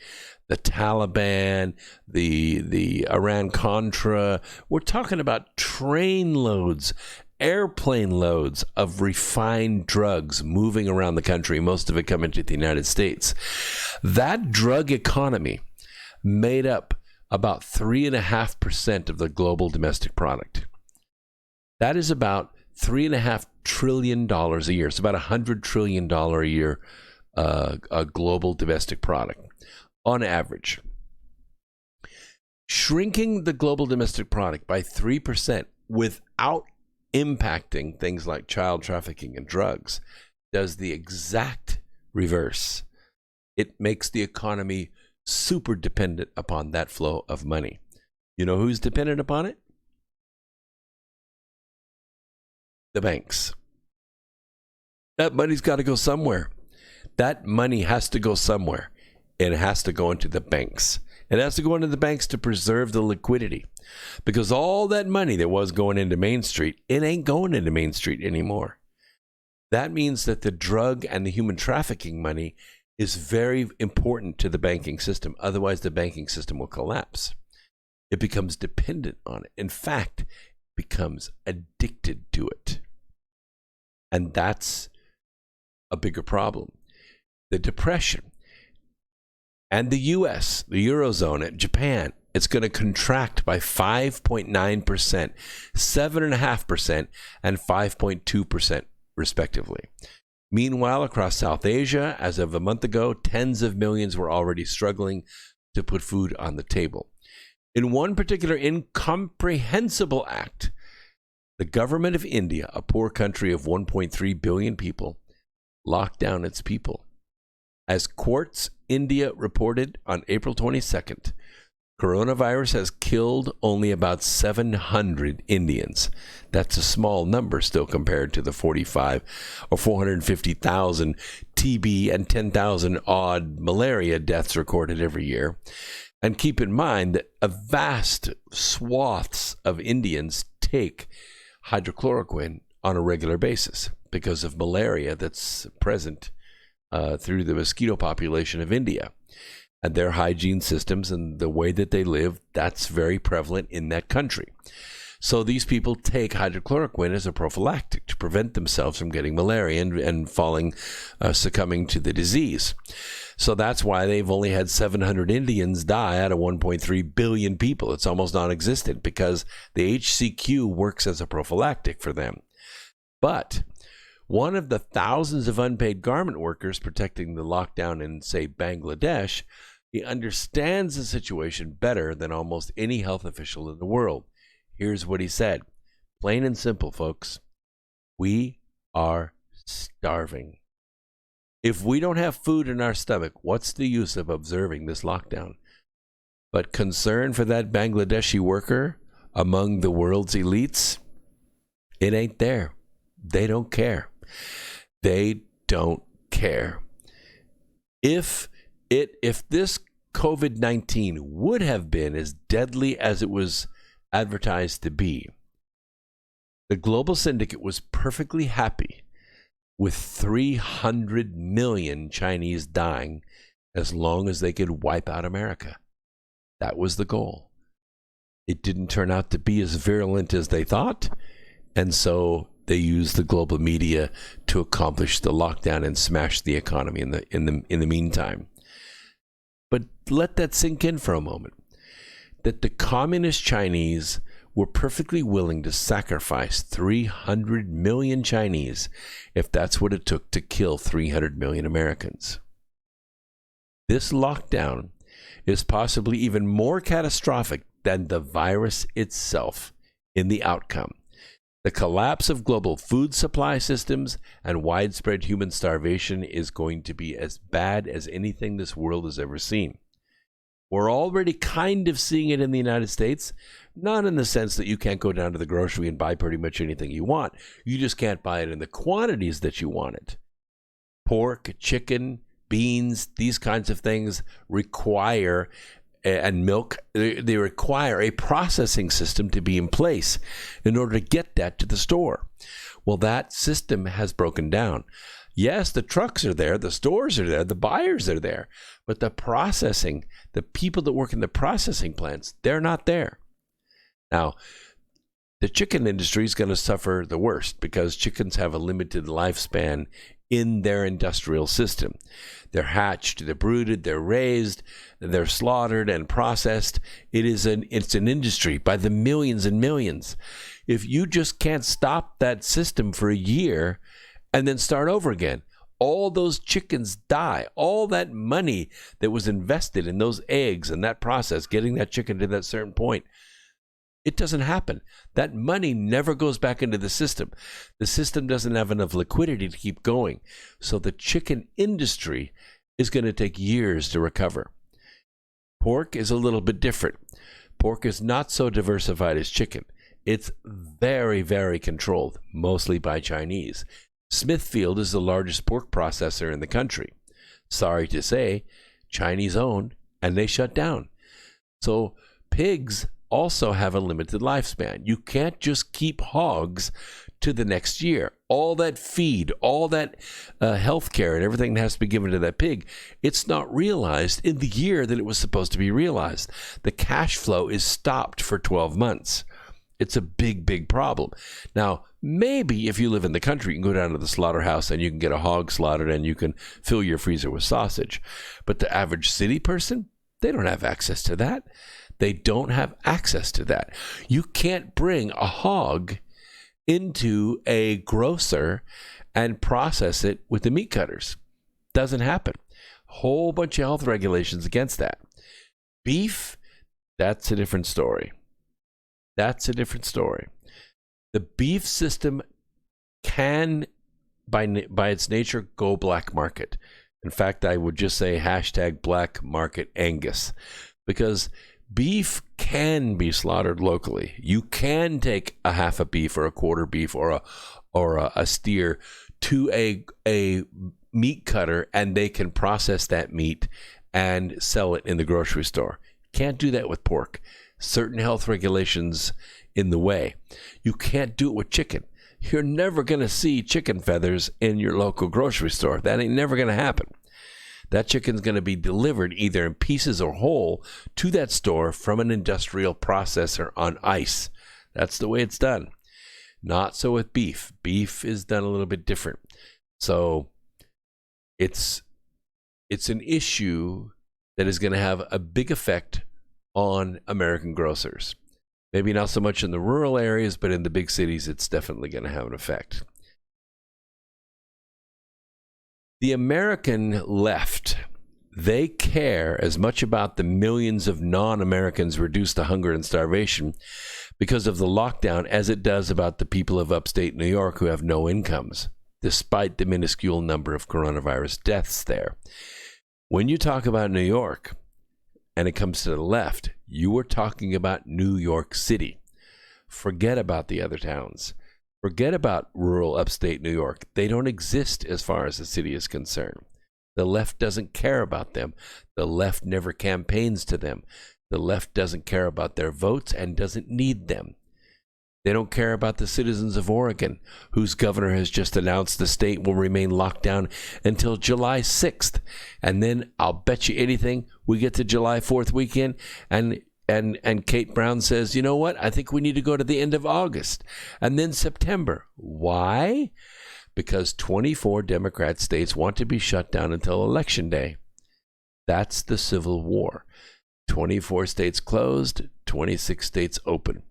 the Taliban, the Iran-Contra, we're talking about train loads, airplane loads of refined drugs moving around the country, most of it coming to the United States. That drug economy made up about 3.5% of the global domestic product. That is about $3.5 trillion a year. It's about $100 trillion a year a global domestic product on average. Shrinking the global domestic product by 3% without impacting things like child trafficking and drugs does the exact reverse. It makes the economy super dependent upon that flow of money. You know who's dependent upon it? The banks. That money's got to go somewhere. That money has to go somewhere. It has to go into the banks. It has to go into the banks to preserve the liquidity. Because all that money that was going into Main Street, it ain't going into Main Street anymore. That means that the drug and the human trafficking money is very important to the banking system. Otherwise, the banking system will collapse. It becomes dependent on it. In fact, it becomes addicted to it. And that's a bigger problem. The Depression and the US, the Eurozone, and Japan, It's going to contract by 5.9%, 7.5%, and 5.2%, respectively. Meanwhile, across South Asia, as of a month ago, tens of millions were already struggling to put food on the table. In one particular incomprehensible act, the government of India, a poor country of 1.3 billion people, locked down its people. As Quartz India reported on April 22nd, coronavirus has killed only about 700 Indians. That's a small number still compared to the 45 or 450,000 TB and 10,000 odd malaria deaths recorded every year. And keep in mind that a vast swaths of Indians take hydrochloroquine on a regular basis because of malaria that's present through the mosquito population of India. And their hygiene systems and the way that they live, that's very prevalent in that country. So these people take hydrochloroquine as a prophylactic to prevent themselves from getting malaria and succumbing to the disease. So that's why they've only had 700 Indians die out of 1.3 billion people. It's almost non-existent because the HCQ works as a prophylactic for them. But one of the thousands of unpaid garment workers protecting the lockdown in, say, Bangladesh, he understands the situation better than almost any health official in the world. Here's what he said. Plain and simple, folks. We are starving. If we don't have food in our stomach, what's the use of observing this lockdown? But concern for that Bangladeshi worker among the world's elites, it ain't there. They don't care. They don't care. If this COVID-19 would have been as deadly as it was advertised to be, the global syndicate was perfectly happy with 300 million Chinese dying as long as they could wipe out America. That was the goal. It didn't turn out to be as virulent as they thought, and so they used the global media to accomplish the lockdown and smash the economy in the meantime. But let that sink in for a moment. That the communist Chinese were perfectly willing to sacrifice 300 million Chinese if that's what it took to kill 300 million Americans. This lockdown is possibly even more catastrophic than the virus itself in the outcome. The collapse of global food supply systems and widespread human starvation is going to be as bad as anything this world has ever seen. We're already kind of seeing it in the United States, not in the sense that you can't go down to the grocery and buy pretty much anything you want. You just can't buy it in the quantities that you want it. Pork, chicken, beans, these kinds of things require, and milk, they require a processing system to be in place in order to get that to the store. Well, that system has broken down. Yes, the trucks are there, the stores are there, the buyers are there, but the processing, the people that work in the processing plants, they're not there. Now, the chicken industry is going to suffer the worst because chickens have a limited lifespan in their industrial system. They're hatched, they're brooded, they're raised, they're slaughtered and processed. It's an industry by the millions and millions. If you just can't stop that system for a year and then start over again, all those chickens die. All that money that was invested in those eggs and that process, getting that chicken to that certain point, it doesn't happen. That money never goes back into the system. The system doesn't have enough liquidity to keep going. So the chicken industry is going to take years to recover. Pork is a little bit different. Pork is not so diversified as chicken. It's very, very controlled, mostly by Chinese. Smithfield is the largest pork processor in the country. Sorry to say, Chinese owned, and they shut down. So pigs also have a limited lifespan. You can't just keep hogs to the next year. All that feed, all that health care and everything that has to be given to that pig, it's not realized in the year that it was supposed to be realized. The cash flow is stopped for 12 months. It's a big, big problem. Now, maybe if you live in the country, you can go down to the slaughterhouse and you can get a hog slaughtered and you can fill your freezer with sausage. But the average city person, they don't have access to that. They don't have access to that. You can't bring a hog into a grocer and process it with the meat cutters. Doesn't happen. Whole bunch of health regulations against that. Beef, that's a different story. That's a different story. The beef system can, by its nature, go black market. In fact, I would just say hashtag black market Angus, because beef can be slaughtered locally. You can take a half a beef or a quarter beef or a steer to a meat cutter, and they can process that meat and sell it in the grocery store. Can't do that with pork. Certain health regulations in the way. You can't do it with chicken. You're never going to see chicken feathers in your local grocery store. That ain't never going to happen. That chicken's going to be delivered either in pieces or whole to that store from an industrial processor on ice. That's the way it's done. Not so with beef. Beef is done a little bit different. So it's an issue that is going to have a big effect on American grocers. Maybe not so much in the rural areas, but in the big cities, it's definitely going to have an effect. The American left, they care as much about the millions of non-Americans reduced to hunger and starvation because of the lockdown as it does about the people of upstate New York who have no incomes, despite the minuscule number of coronavirus deaths there. When you talk about New York, and it comes to the left, you are talking about New York City. Forget about the other towns. Forget about rural upstate New York. They don't exist as far as the city is concerned. The left doesn't care about them. The left never campaigns to them. The left doesn't care about their votes and doesn't need them. They don't care about the citizens of Oregon, whose governor has just announced the state will remain locked down until July 6th. And then I'll bet you anything we get to July 4th weekend and Kate Brown says, you know what? I think we need to go to the end of August and then September. Why? Because 24 Democrat states want to be shut down until Election Day. That's the Civil War. 24 states closed, 26 states open.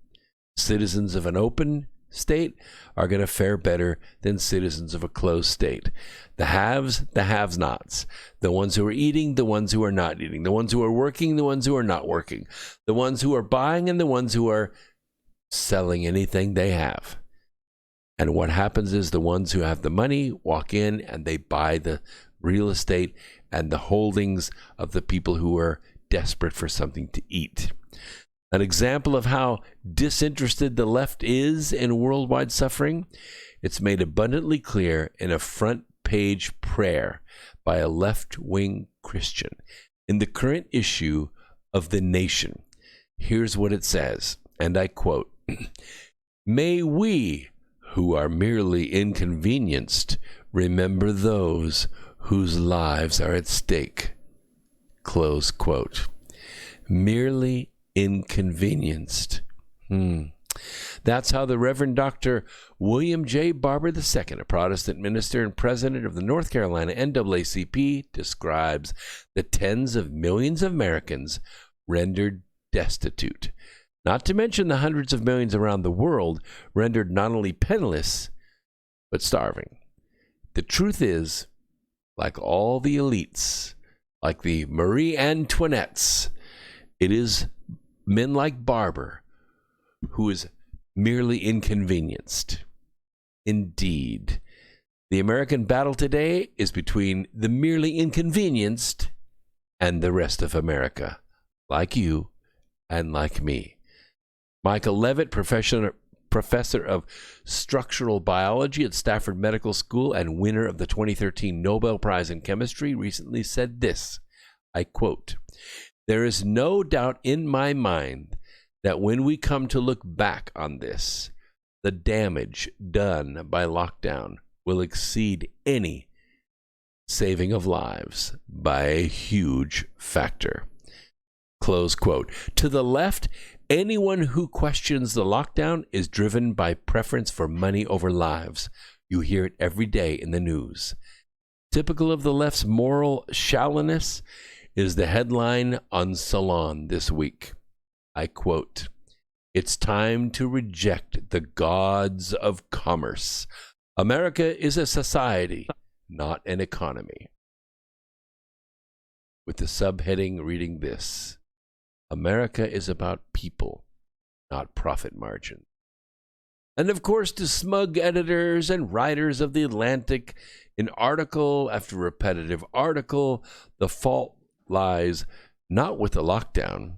Citizens of an open state are going to fare better than citizens of a closed state. The haves, the have-nots. The ones who are eating, the ones who are not eating. The ones who are working, the ones who are not working. The ones who are buying and the ones who are selling anything they have. And what happens is the ones who have the money walk in and they buy the real estate and the holdings of the people who are desperate for something to eat. An example of how disinterested the left is in worldwide suffering, it's made abundantly clear in a front page prayer by a left-wing Christian in the current issue of The Nation. Here's what it says, and I quote, "May we, who are merely inconvenienced, remember those whose lives are at stake." Close quote. Merely inconvenienced. That's how the Reverend Dr. William J. Barber II, a Protestant minister and president of the North Carolina NAACP, describes the tens of millions of Americans rendered destitute. Not to mention the hundreds of millions around the world rendered not only penniless, but starving. The truth is, like all the elites, like the Marie Antoinettes, it is men like Barber who is merely inconvenienced. Indeed, the American battle today is between the merely inconvenienced and the rest of America, like you and like me. Michael Levitt, professor of structural biology at Stafford Medical School and winner of the 2013 Nobel Prize in Chemistry, recently said this, I quote, "There is no doubt in my mind that when we come to look back on this, the damage done by lockdown will exceed any saving of lives by a huge factor." Close quote. To the left, anyone who questions the lockdown is driven by preference for money over lives. You hear it every day in the news. Typical of the left's moral shallowness is the headline on Salon this week. I quote, "It's time to reject the gods of commerce. America is a society, not an economy." With the subheading reading this: America is about people, not profit margin. And of course, to smug editors and writers of The Atlantic, in article after repetitive article, the fault lies not with the lockdown,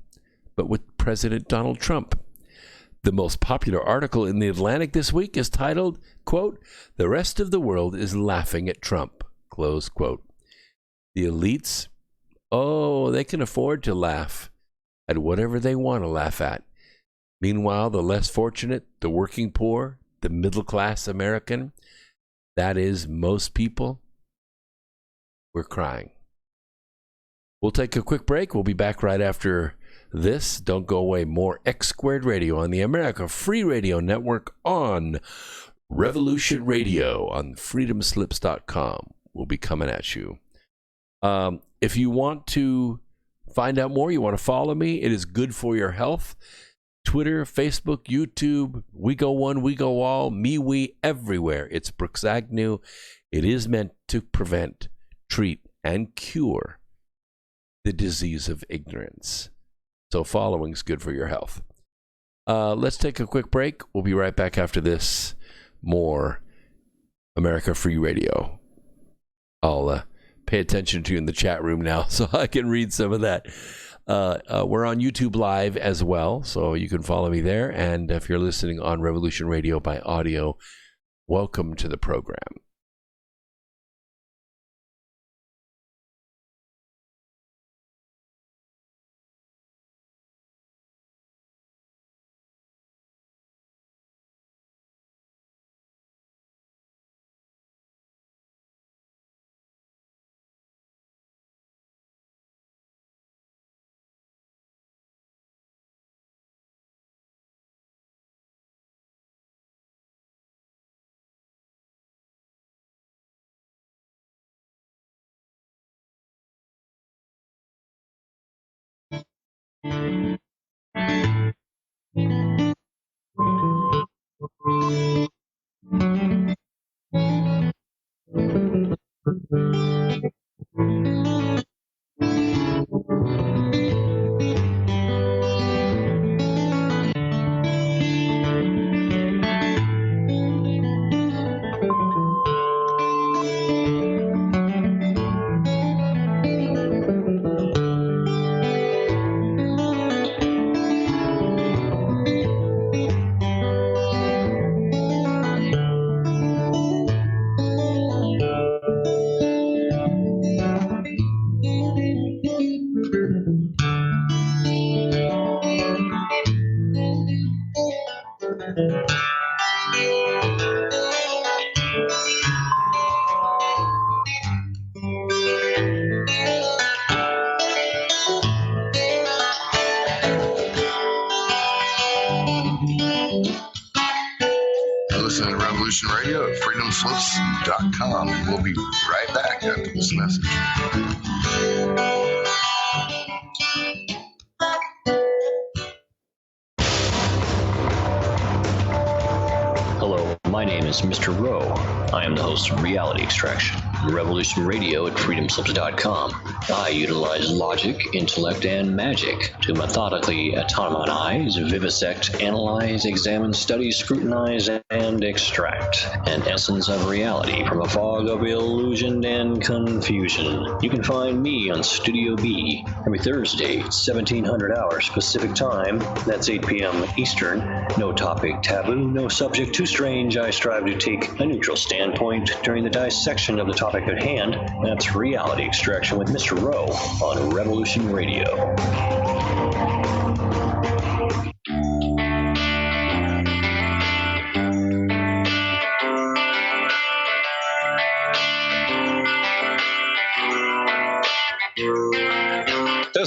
but with President Donald Trump. The most popular article in The Atlantic this week is titled, quote, "The rest of the world is laughing at Trump," close quote. The elites, they can afford to laugh at whatever they want to laugh at. Meanwhile, the less fortunate, the working poor, the middle-class American, that is most people, we're crying. We'll take a quick break. We'll be back right after this. Don't go away. More X Squared Radio on the America Free Radio Network on Revolution Radio on freedomslips.com. We'll be coming at you. If you want to find out more, you want to follow me, it is good for your health. Twitter, Facebook, YouTube, we go one, we go all, me, we, everywhere. It's Brooks Agnew. It is meant to prevent, treat, and cure the disease of ignorance. So following's good for your health. Let's take a quick break. We'll be right back after this. More America Free Radio. I'll pay attention to you in the chat room now so I can read some of that. We're on YouTube Live as well, so you can follow me there. And if you're listening on Revolution Radio by audio, welcome to the program. Listen to Revolution Radio at freedomslips.com. We'll be right back after this message. Hello, my name is Mr. Rowe. I am the host of Reality Extraction on Revolution Radio at freedomslips.com. I utilize logic, intellect, and magic to methodically atomize, vivisect, analyze, examine, study, scrutinize, and extract an essence of reality from a fog of illusion and confusion. You can find me on Studio B every Thursday, 1700 hours Pacific Time. That's 8 p.m. Eastern. No topic taboo, no subject too strange. I strive to take a neutral standpoint during the dissection of the topic at hand. That's Reality Extraction with Mr. Rowe on Revolution Radio.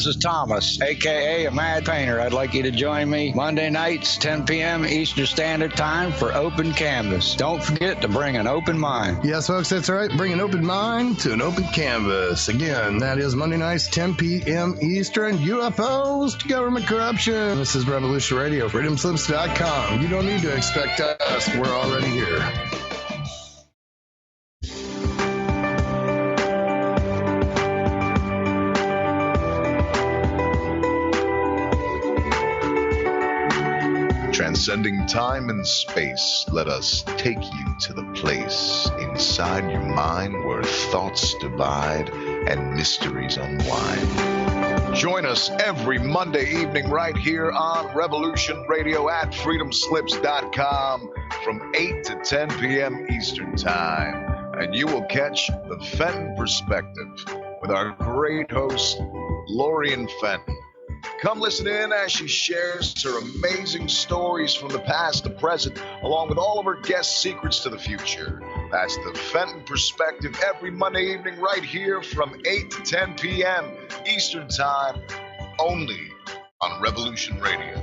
this is Thomas, a.k.a. a Mad Painter. I'd like you to join me Monday nights, 10 p.m. Eastern Standard Time for Open Canvas. Don't forget to bring an open mind. Yes, folks, that's right. Bring an open mind to an open canvas. Again, that is Monday nights, 10 p.m. Eastern. UFOs to government corruption. This is Revolution Radio, freedomslips.com. You don't need to expect us. We're already here. Transcending time and space, let us take you to the place inside your mind where thoughts divide and mysteries unwind. Join us every Monday evening right here on Revolution Radio at freedomslips.com from 8 to 10 p.m. Eastern Time. And you will catch the Fenton Perspective with our great host, Lorian Fenton. Come listen in as she shares her amazing stories from the past to present, along with all of her guest secrets to the future. That's the Fenton Perspective every Monday evening right here from 8 to 10 p.m. Eastern Time, only on Revolution Radio.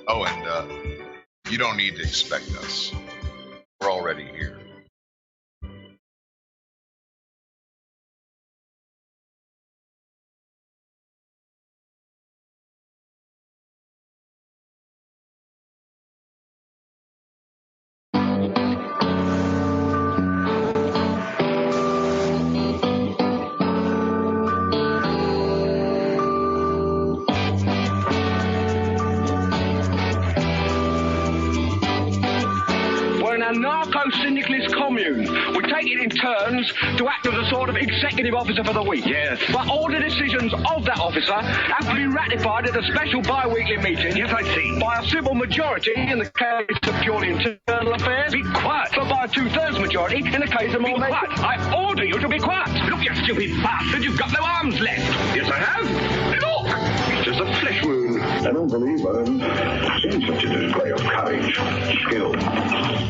Oh, and you don't need to expect us. We're already here. Narco-syndicalist commune. We take it in turns to act as a sort of executive officer for the week. Yes. But all the decisions of that officer have to be ratified at a special bi-weekly meeting. Yes, I see. By a simple majority in the case of purely internal affairs. Be quiet. But by a two-thirds majority in the case of more... Be quiet. I order you to be quiet. Look, you stupid bastard, you've got no arms left. Yes, I have. Look! It's just a flesh wound. I don't believe I've seen such a display of courage, skill,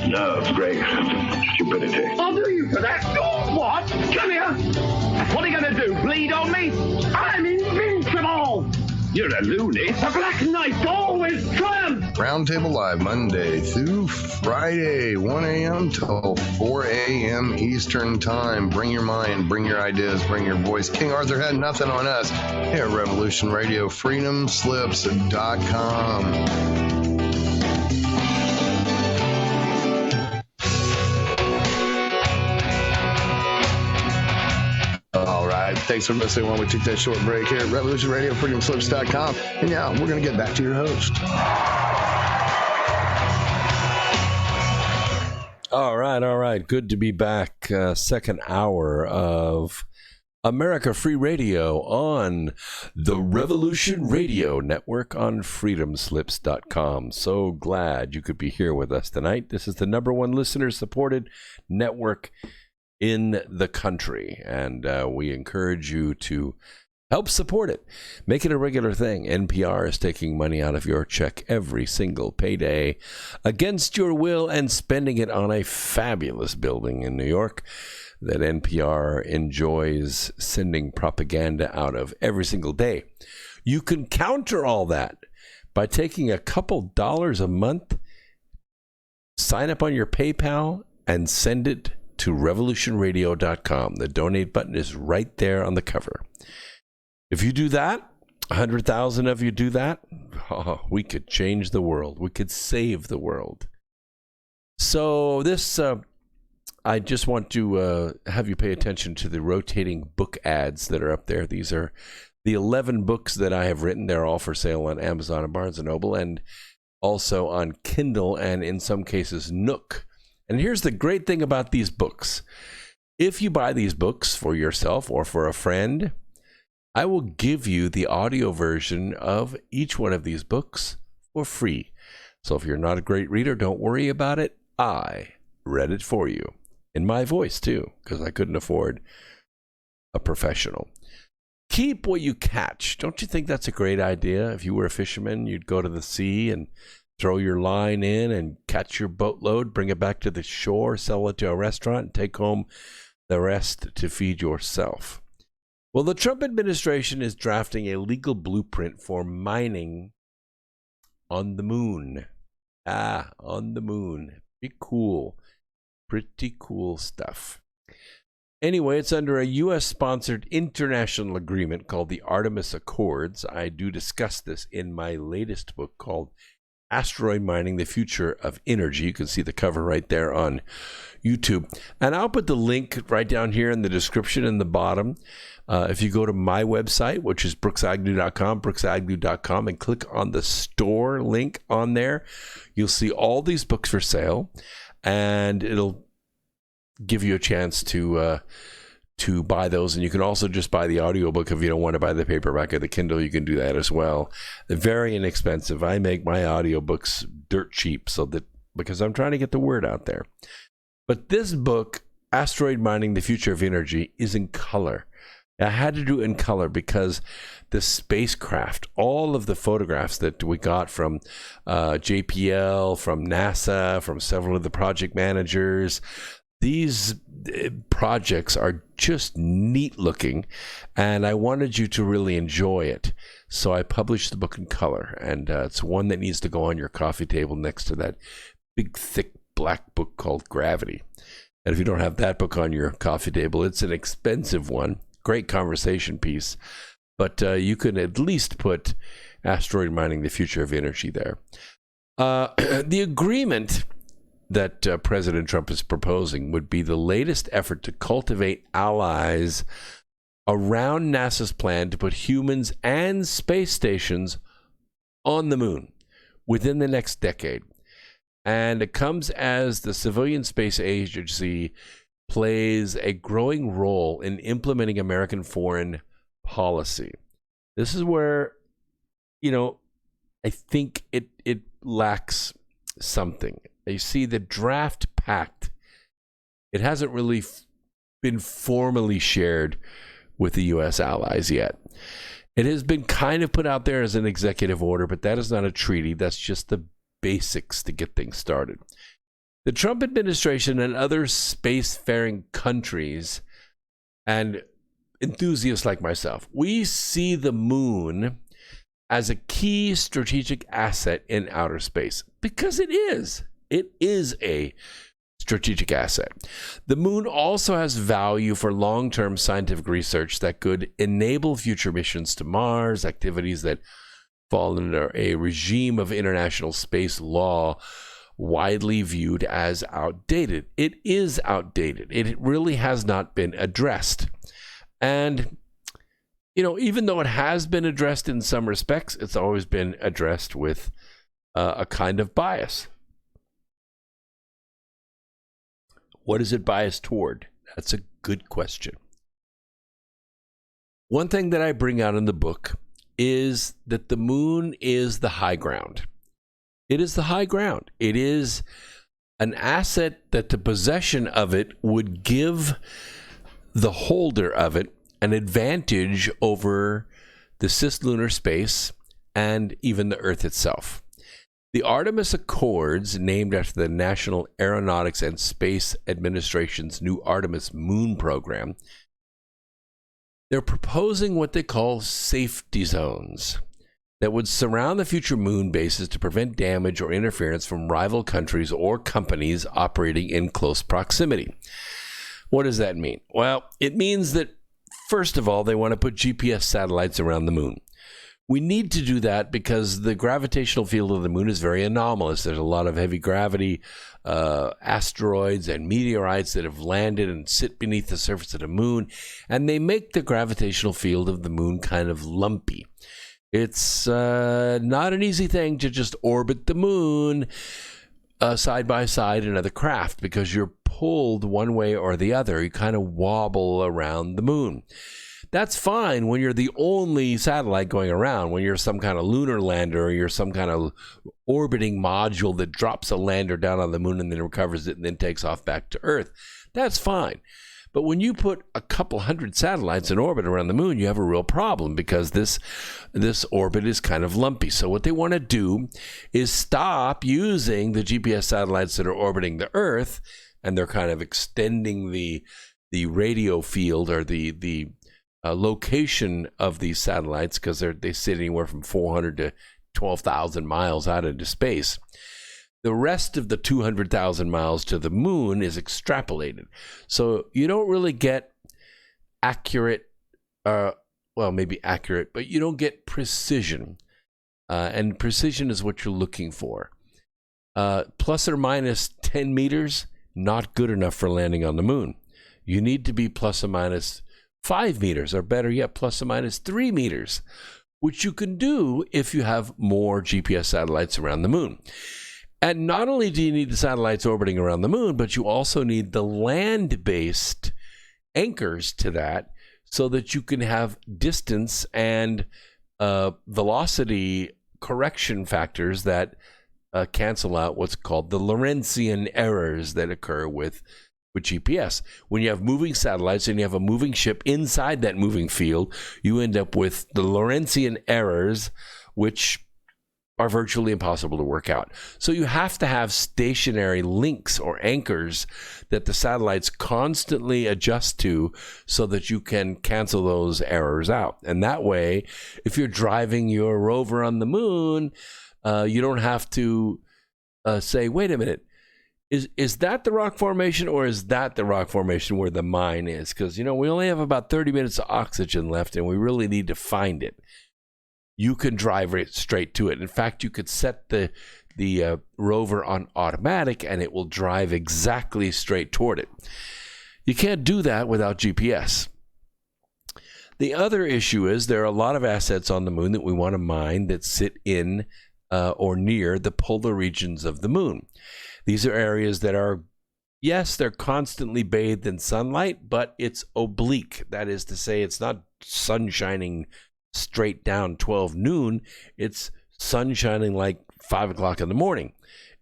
nerve, grace, stupidity. I'll do you for that. Oh, what? Come here. What are you going to do, bleed on me? I'm invincible. You're a loony. The Black Knight always triumphs. Roundtable Live, Monday through Friday, 1 a.m. till 4 a.m. Eastern Time. Bring your mind, bring your ideas, bring your voice. King Arthur had nothing on us here at Revolution Radio, freedomslips.com. All right. Thanks for listening while we took that short break here at Revolution Radio, freedomslips.com. And now we're going to get back to your host. All right. Good to be back. Second hour of America Free Radio on the Revolution Radio Network on freedomslips.com. So glad you could be here with us tonight. This is the #1 listener-supported network in the country, and we encourage you to help support it. Make it a regular thing. NPR is taking money out of your check every single payday against your will and spending it on a fabulous building in New York that NPR enjoys sending propaganda out of every single day. You can counter all that by taking a couple dollars a month, sign up on your PayPal, and send it to revolutionradio.com. The donate button is right there on the cover. If you do that, 100,000 of you do that, we could change the world. We could save the world. So this, I just want to have you pay attention to the rotating book ads that are up there. These are the 11 books that I have written. They're all for sale on Amazon and Barnes & Noble, and also on Kindle, and in some cases Nook. And here's the great thing about these books. If you buy these books for yourself or for a friend, I will give you the audio version of each one of these books for free. So if you're not a great reader, don't worry about it. I read it for you. In my voice, too, because I couldn't afford a professional. Keep what you catch. Don't you think that's a great idea? If you were a fisherman, you'd go to the sea and throw your line in and catch your boatload, bring it back to the shore, sell it to a restaurant, and take home the rest to feed yourself. Well, the Trump administration is drafting a legal blueprint for mining on the moon. On the moon. Pretty cool. Pretty cool stuff. Anyway, it's under a U.S.-sponsored international agreement called the Artemis Accords. I do discuss this in my latest book called Asteroid Mining, the Future of Energy. You can see the cover right there on YouTube. And I'll put the link right down here in the description in the bottom. If you go to my website, which is brooksagnew.com, and click on the store link on there, you'll see all these books for sale, and it'll give you a chance to buy those. And you can also just buy the audiobook if you don't want to buy the paperback or the Kindle. You can do that as well. They're very inexpensive. I make my audiobooks dirt cheap because I'm trying to get the word out there. But this book, Asteroid Mining, the Future of Energy, is in color. I had to do it in color because the spacecraft, all of the photographs that we got from JPL, from NASA, from several of the project managers, these projects are just neat looking, and I wanted you to really enjoy it. So I published the book in color, and it's one that needs to go on your coffee table next to that big, thick black book called Gravity. And if you don't have that book on your coffee table, it's an expensive one. Great conversation piece, but you can at least put Asteroid Mining, the Future of Energy there. The agreement that President Trump is proposing would be the latest effort to cultivate allies around NASA's plan to put humans and space stations on the moon within the next decade. And it comes as the civilian space agency plays a growing role in implementing American foreign policy. This is where, I think it lacks something. You see, the draft pact, it hasn't really been formally shared with the U.S. allies yet. It has been kind of put out there as an executive order, but that is not a treaty. That's just the basics to get things started. The Trump administration and other spacefaring countries and enthusiasts like myself, we see the moon as a key strategic asset in outer space because it is. It is a strategic asset. The moon also has value for long-term scientific research that could enable future missions to Mars, activities that fall under a regime of international space law widely viewed as outdated. It is outdated. It really has not been addressed. And, even though it has been addressed in some respects, it's always been addressed with a kind of bias. What is it biased toward? That's a good question. One thing that I bring out in the book is that the moon is the high ground. It is the high ground. It is an asset that the possession of it would give the holder of it an advantage over the cislunar space and even the Earth itself. The Artemis Accords, named after the National Aeronautics and Space Administration's new Artemis moon program, they're proposing what they call safety zones that would surround the future moon bases to prevent damage or interference from rival countries or companies operating in close proximity. What does that mean? Well, it means that, first of all, they want to put GPS satellites around the moon. We need to do that because the gravitational field of the moon is very anomalous. There's a lot of heavy gravity asteroids and meteorites that have landed and sit beneath the surface of the moon, and they make the gravitational field of the moon kind of lumpy. It's not an easy thing to just orbit the moon side by side in other craft because you're pulled one way or the other. You kind of wobble around the moon. That's fine when you're the only satellite going around, when you're some kind of lunar lander or you're some kind of orbiting module that drops a lander down on the moon and then recovers it and then takes off back to Earth. That's fine. But when you put a couple hundred satellites in orbit around the moon, you have a real problem because this orbit is kind of lumpy. So what they want to do is stop using the GPS satellites that are orbiting the Earth, and they're kind of extending the radio field or the location of these satellites, because they sit anywhere from 400 to 12,000 miles out into space. The rest of the 200,000 miles to the moon is extrapolated. So you don't really get accurate, maybe accurate, but you don't get precision. And precision is what you're looking for. Plus or minus 10 meters, not good enough for landing on the moon. You need to be plus or minus 5 meters, or better yet, plus or minus 3 meters, which you can do if you have more GPS satellites around the moon. And not only do you need the satellites orbiting around the moon, but you also need the land-based anchors to that so that you can have distance and velocity correction factors that cancel out what's called the Lorentzian errors that occur with GPS. When you have moving satellites and you have a moving ship inside that moving field, you end up with the Lorentzian errors, which are virtually impossible to work out. So you have to have stationary links or anchors that the satellites constantly adjust to so that you can cancel those errors out. And that way, if you're driving your rover on the moon, you don't have to say, wait a minute, is that the rock formation, or is that the rock formation where the mine is? Because, we only have about 30 minutes of oxygen left and we really need to find it. You can drive it straight to it. In fact, you could set the rover on automatic and it will drive exactly straight toward it. You can't do that without GPS. The other issue is there are a lot of assets on the moon that we want to mine that sit in or near the polar regions of the moon. These are areas that are, yes, they're constantly bathed in sunlight, but it's oblique. That is to say, it's not sun shining straight down 12 noon. It's sun shining like 5 o'clock in the morning.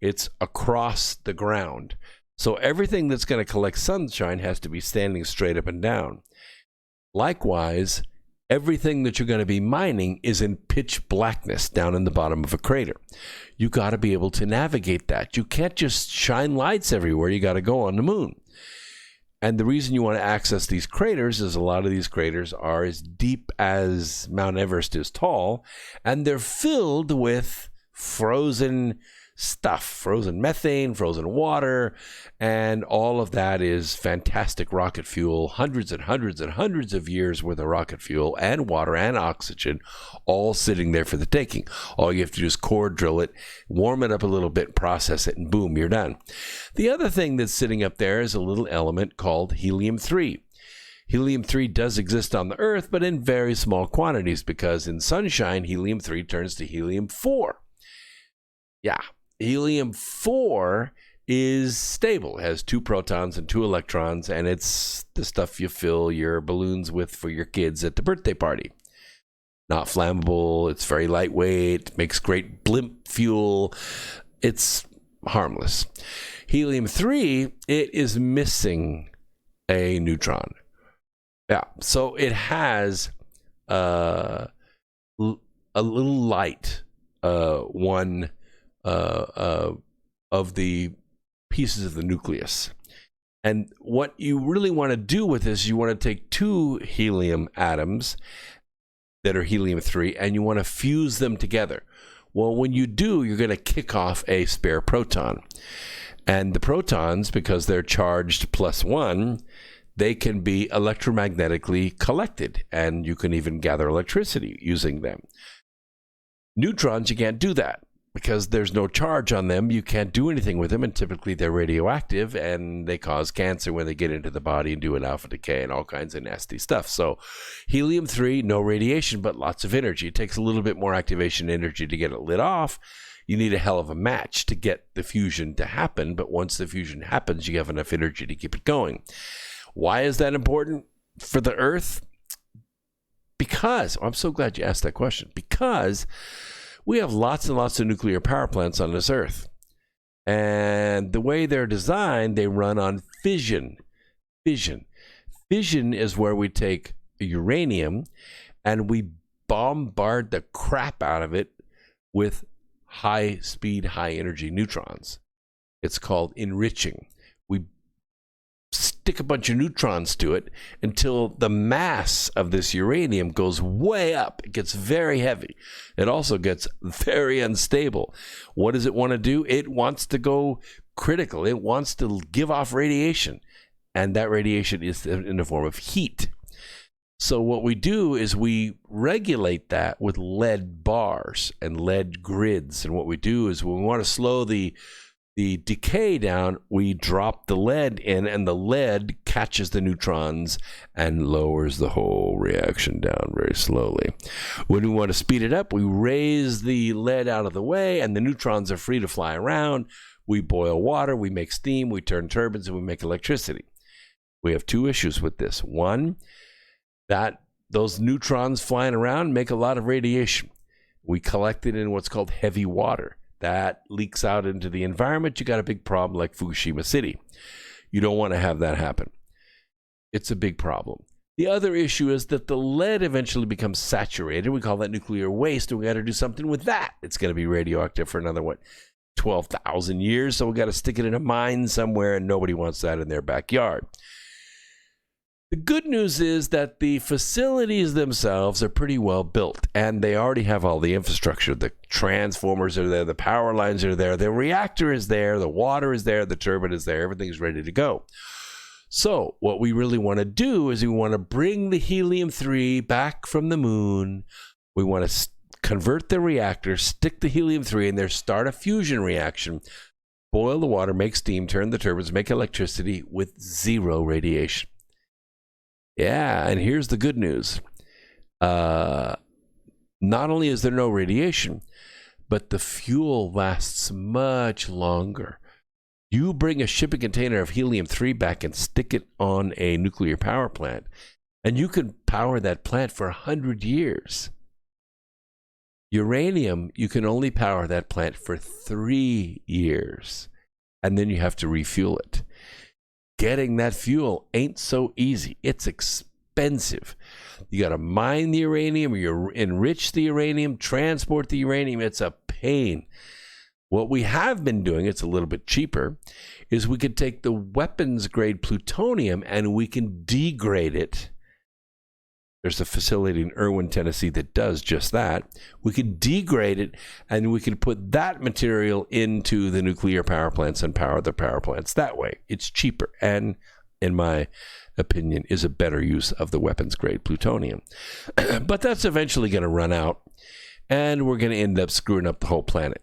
It's across the ground. So everything that's going to collect sunshine has to be standing straight up and down. Likewise, everything that you're going to be mining is in pitch blackness down in the bottom of a crater. You got to be able to navigate that. You can't just shine lights everywhere. You got to go on the moon. And the reason you want to access these craters is a lot of these craters are as deep as Mount Everest is tall, and they're filled with frozen stuff, frozen methane, frozen water, and all of that is fantastic rocket fuel, hundreds and hundreds and hundreds of years worth of rocket fuel and water and oxygen, all sitting there for the taking. All you have to do is core drill it, warm it up a little bit, process it, and boom, you're done. The other thing that's sitting up there is a little element called helium-3. Helium-3 does exist on the Earth, but in very small quantities, because in sunshine, helium-3 turns to helium-4. Yeah. Helium-4 is stable. It has 2 protons and 2 electrons, and it's the stuff you fill your balloons with for your kids at the birthday party. Not flammable. It's very lightweight. Makes great blimp fuel. It's harmless. Helium-3, it is missing a neutron. Yeah, so it has a little light, one of the pieces of the nucleus. And what you really want to do with this, you want to take 2 helium atoms that are helium-3 and you want to fuse them together. Well, when you do, you're going to kick off a spare proton. And the protons, because they're charged +1, they can be electromagnetically collected, and you can even gather electricity using them. Neutrons, you can't do that. Because there's no charge on them, you can't do anything with them, and typically they're radioactive, and they cause cancer when they get into the body and do an alpha decay and all kinds of nasty stuff. So helium-3, no radiation, but lots of energy. It takes a little bit more activation energy to get it lit off. You need a hell of a match to get the fusion to happen, but once the fusion happens, you have enough energy to keep it going. Why is that important for the Earth? Because, I'm so glad you asked that question, because we have lots and lots of nuclear power plants on this Earth. And the way they're designed, they run on fission. Fission is where we take uranium and we bombard the crap out of it with high-speed, high-energy neutrons. It's called enriching. We stick stick a bunch of neutrons to it until the mass of this uranium goes way up. It gets very heavy. It also gets very unstable. What does it want to do? It wants to go critical. It wants to give off radiation, and that radiation is in the form of heat. So what we do is we regulate that with lead bars and lead grids. And what we do is when we want to slow the decay down, we drop the lead in, and the lead catches the neutrons and lowers the whole reaction down very slowly. When we want to speed it up, we raise the lead out of the way, and the neutrons are free to fly around. We boil water, we make steam, we turn turbines, and we make electricity. We have two issues with this. One, that those neutrons flying around make a lot of radiation. We collect it in what's called heavy water. That leaks out into the environment. You got a big problem like Fukushima City. You don't want to have that happen. It's a big problem. The other issue is that the lead eventually becomes saturated. We call that nuclear waste, and we got to do something with that. It's going to be radioactive for another, 12,000 years, so we got to stick it in a mine somewhere, and nobody wants that in their backyard. The good news is that the facilities themselves are pretty well built, and they already have all the infrastructure. The transformers are there, the power lines are there, the reactor is there, the water is there, the turbine is there, everything's ready to go. So what we really want to do is we want to bring the helium-3 back from the moon. We want to convert the reactor, stick the helium-3 in there, start a fusion reaction, boil the water, make steam, turn the turbines, make electricity with zero radiation. Yeah, and here's the good news. Not only is there no radiation, but the fuel lasts much longer. You bring a shipping container of helium-3 back and stick it on a nuclear power plant, and you can power that plant for 100 years. Uranium, you can only power that plant for 3 years, and then you have to refuel it. Getting that fuel ain't so easy. It's expensive. You got to mine the uranium, you enrich the uranium, transport the uranium. It's a pain. What we have been doing, it's a little bit cheaper, is we could take the weapons grade plutonium and we can degrade it. There's a facility in Irwin, Tennessee that does just that. We could degrade it, and we could put that material into the nuclear power plants and power the power plants that way. It's cheaper and, in my opinion, is a better use of the weapons-grade plutonium. But that's eventually going to run out, and we're going to end up screwing up the whole planet.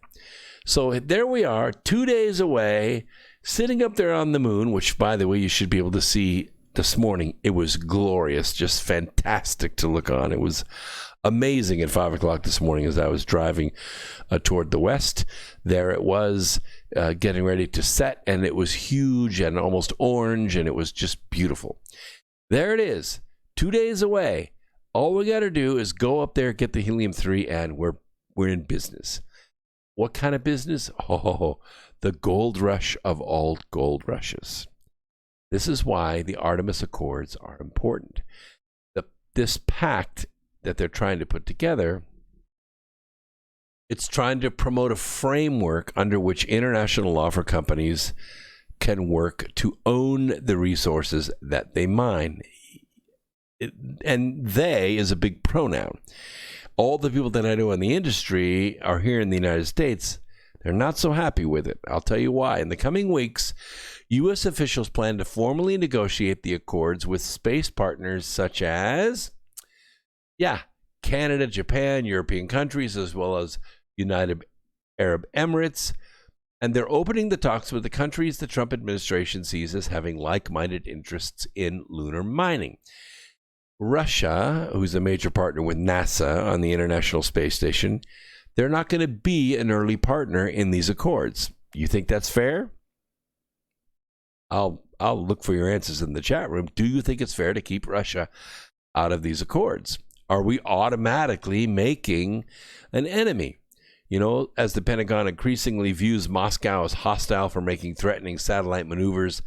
So there we are, 2 days away, sitting up there on the moon, which, by the way, you should be able to see this morning. It was glorious, just fantastic to look on. It was amazing at 5 o'clock this morning as I was driving toward the west. There it was getting ready to set, and it was huge and almost orange, and it was just beautiful. There it is, 2 days away. All we got to do is go up there, get the helium-3, and we're in business. What kind of business? Oh, the gold rush of all gold rushes. This is why the Artemis Accords are important. This pact that they're trying to put together, it's trying to promote a framework under which international law for companies can work to own the resources that they mine. And they is a big pronoun. All the people that I know in the industry are here in the United States. They're not so happy with it. I'll tell you why. In the coming weeks, U.S. officials plan to formally negotiate the accords with space partners such as, Canada, Japan, European countries, as well as United Arab Emirates. And they're opening the talks with the countries the Trump administration sees as having like-minded interests in lunar mining. Russia, who's a major partner with NASA on the International Space Station, they're not going to be an early partner in these accords. You think that's fair? I'll look for your answers in the chat room. Do you think it's fair to keep Russia out of these accords? Are we automatically making an enemy? You know, as the Pentagon increasingly views Moscow as hostile for making threatening satellite maneuvers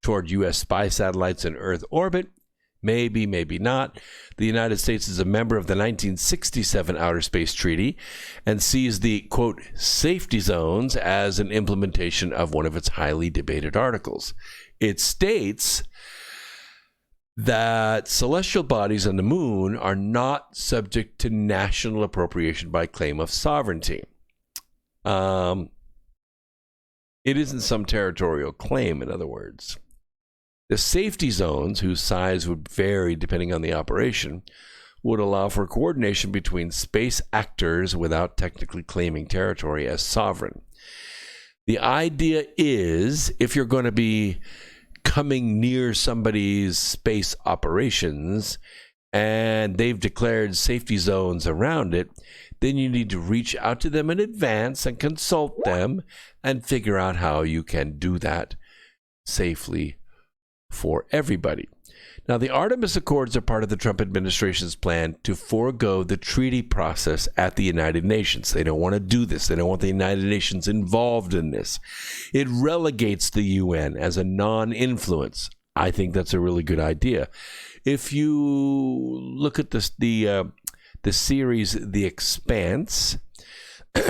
toward U.S. spy satellites in Earth orbit, maybe, maybe not. The United States is a member of the 1967 Outer Space Treaty and sees the, quote, safety zones as an implementation of one of its highly debated articles. It states that celestial bodies on the moon are not subject to national appropriation by claim of sovereignty. It isn't some territorial claim, in other words. The safety zones, whose size would vary depending on the operation, would allow for coordination between space actors without technically claiming territory as sovereign. The idea is, if you're going to be coming near somebody's space operations and they've declared safety zones around it, then you need to reach out to them in advance and consult them and figure out how you can do that safely for everybody. Now, the Artemis Accords are part of the Trump administration's plan to forego the treaty process at the United Nations. They don't want to do this. They don't want the United Nations involved in this. It relegates the UN as a non-influence. I think that's a really good idea. If you look at the series The Expanse,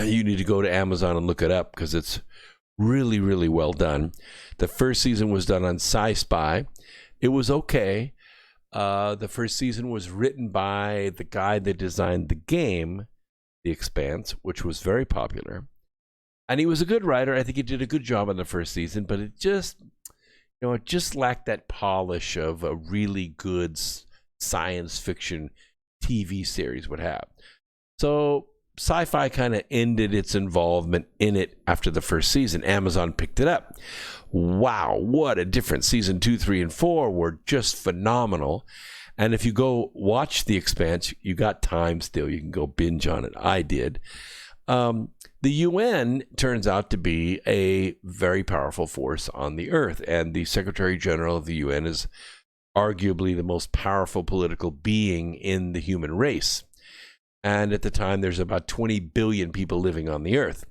you need to go to Amazon and look it up because it's really, really well done. The first season was done on Sci-Spy. It was okay. The first season was written by the guy that designed the game, The Expanse, which was very popular. And he was a good writer. I think he did a good job on the first season, but it just lacked that polish of a really good science fiction TV series would have. So Sci-Fi kind of ended its involvement in it after the first season. Amazon picked it up. Wow, what a difference. Season 2, 3, and 4 were just phenomenal. And if you go watch The Expanse, you got time still. You can go binge on it. I did. The UN turns out to be a very powerful force on the earth. And the Secretary General of the UN is arguably the most powerful political being in the human race. And at the time, there's about 20 billion people living on the earth.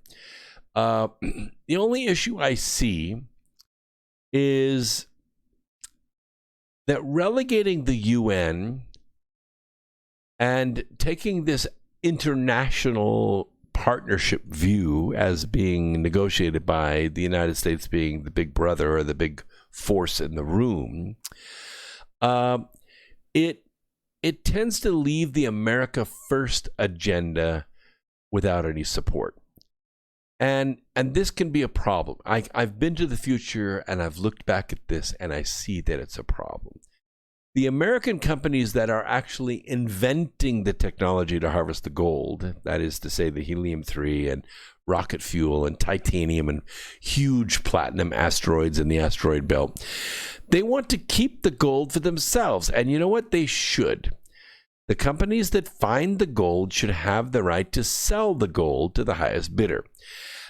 The only issue I see is that relegating the UN and taking this international partnership view as being negotiated by the United States being the big brother or the big force in the room, it tends to leave the America First agenda without any support. And this can be a problem. I've been to the future and I've looked back at this and I see that it's a problem. The American companies that are actually inventing the technology to harvest the gold, that is to say the helium-3 and rocket fuel and titanium and huge platinum asteroids in the asteroid belt, they want to keep the gold for themselves. And you know what? They should. The companies that find the gold should have the right to sell the gold to the highest bidder.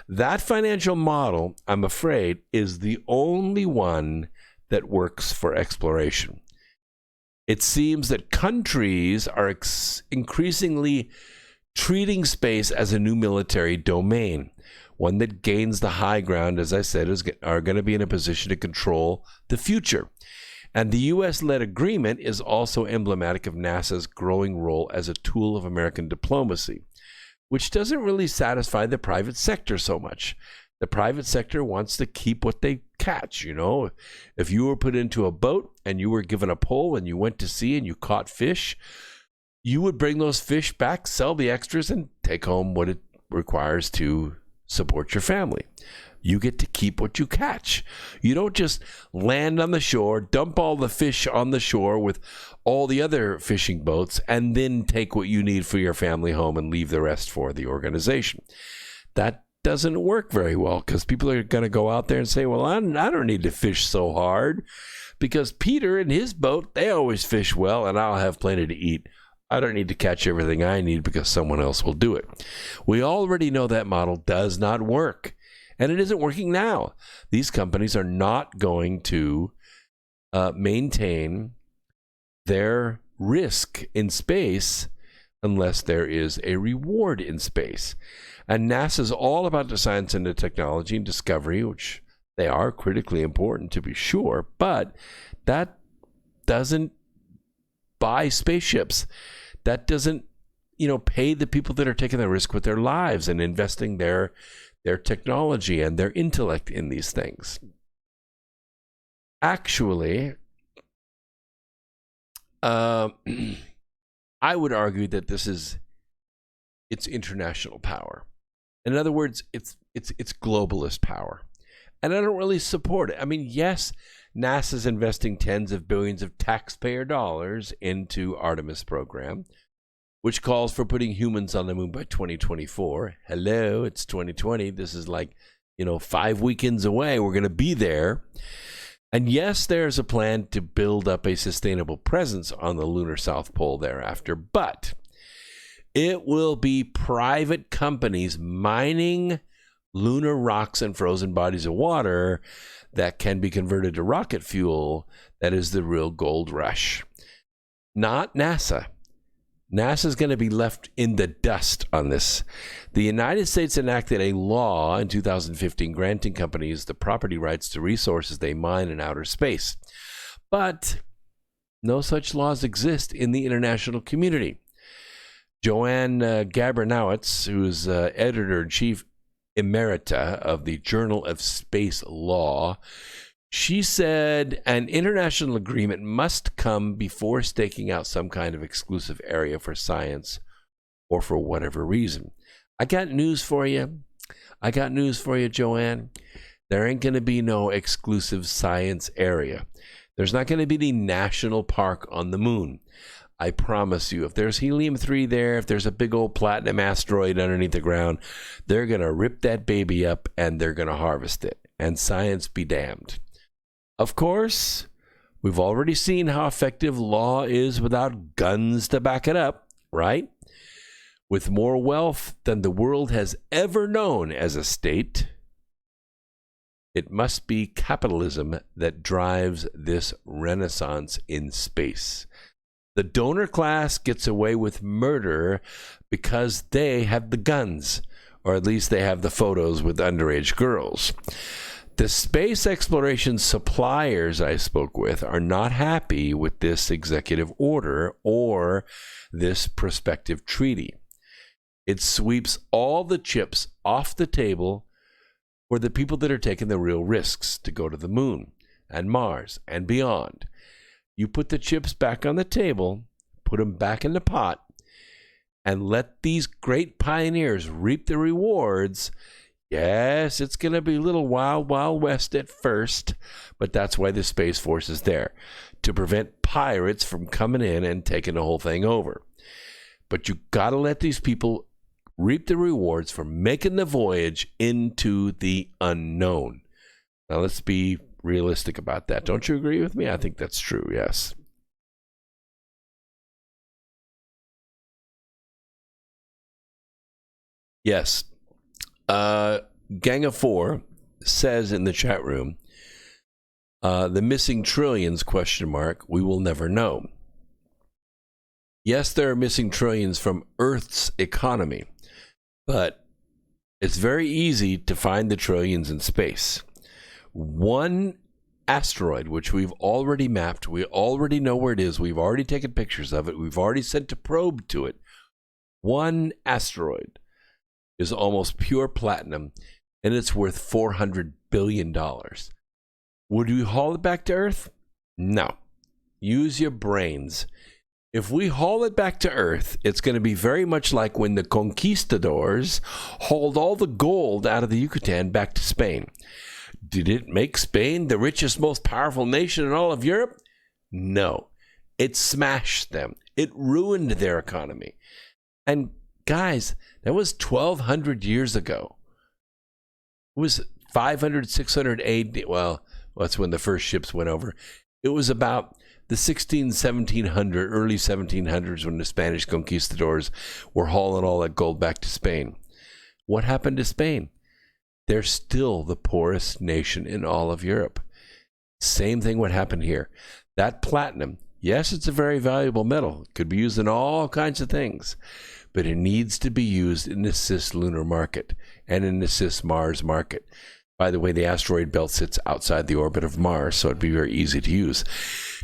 That financial model, I'm afraid, is the only one that works for exploration. It seems that countries are increasingly treating space as a new military domain. One that gains the high ground, as I said, are going to be in a position to control the future. And the U.S.-led agreement is also emblematic of NASA's growing role as a tool of American diplomacy, which doesn't really satisfy the private sector so much. The private sector wants to keep what they catch, you know. If you were put into a boat and you were given a pole and you went to sea and you caught fish, you would bring those fish back, sell the extras, and take home what it requires to support your family. You get to keep what you catch. You don't just land on the shore, dump all the fish on the shore with all the other fishing boats, and then take what you need for your family home and leave the rest for the organization. That doesn't work very well because people are going to go out there and say, well, I don't need to fish so hard because Peter and his boat, they always fish well and I'll have plenty to eat. I don't need to catch everything I need because someone else will do it. We already know that model does not work. And it isn't working now. These companies are not going to maintain their risk in space unless there is a reward in space. And NASA's all about the science and the technology and discovery, which they are critically important to be sure, but that doesn't buy spaceships. That doesn't, pay the people that are taking the risk with their lives and investing their technology and their intellect in these things. Actually, I would argue that it's international power. In other words, it's globalist power. And I don't really support it. I mean, yes, NASA's investing tens of billions of taxpayer dollars into Artemis program, which calls for putting humans on the moon by 2024. Hello, it's 2020. This is like, 5 weekends away. We're going to be there. And yes, there's a plan to build up a sustainable presence on the lunar South Pole thereafter, but it will be private companies mining lunar rocks and frozen bodies of water that can be converted to rocket fuel. That is the real gold rush. Not NASA. NASA's going to be left in the dust on this. The United States enacted a law in 2015 granting companies the property rights to resources they mine in outer space. But no such laws exist in the international community. Joanne Gabernowitz, who's editor-in-chief emerita of the Journal of Space Law, she said an international agreement must come before staking out some kind of exclusive area for science or for whatever reason. I got news for you. Joanne. There ain't going to be no exclusive science area. There's not going to be any national park on the moon. I promise you, if there's helium-3 there, if there's a big old platinum asteroid underneath the ground, they're going to rip that baby up and they're going to harvest it. And science be damned. Of course, we've already seen how effective law is without guns to back it up, right? With more wealth than the world has ever known as a state, it must be capitalism that drives this renaissance in space. The donor class gets away with murder because they have the guns, or at least they have the photos with underage girls. The space exploration suppliers I spoke with are not happy with this executive order or this prospective treaty. It sweeps all the chips off the table for the people that are taking the real risks to go to the moon and Mars and beyond. You put the chips back on the table, put them back in the pot, and let these great pioneers reap the rewards. Yes, it's going to be a little wild, wild west at first, but that's why the Space Force is there, to prevent pirates from coming in and taking the whole thing over. But you got to let these people reap the rewards for making the voyage into the unknown. Now, let's be realistic about that. Don't you agree with me? I think that's true, yes. Yes. Gang of Four says in the chat room, the missing trillions, ? We will never know. Yes, there are missing trillions from Earth's economy, but it's very easy to find the trillions in space. One asteroid, which we've already mapped, we already know where it is, we've already taken pictures of it, we've already sent a probe to it. One asteroid is almost pure platinum, and it's worth $400 billion. Would we haul it back to Earth? No. Use your brains. If we haul it back to Earth, it's going to be very much like when the conquistadors hauled all the gold out of the Yucatan back to Spain. Did it make Spain the richest, most powerful nation in all of Europe? No. It smashed them. It ruined their economy. And guys, that was 1,200 years ago. It was 500, 600 AD. Well, that's when the first ships went over. It was about the 1700, early 1700s when the Spanish conquistadors were hauling all that gold back to Spain. What happened to Spain? They're still the poorest nation in all of Europe. Same thing would happen here. That platinum, yes, it's a very valuable metal. It could be used in all kinds of things. But it needs to be used in the cislunar market and in the cis-Mars market. By the way, the asteroid belt sits outside the orbit of Mars, so it'd be very easy to use.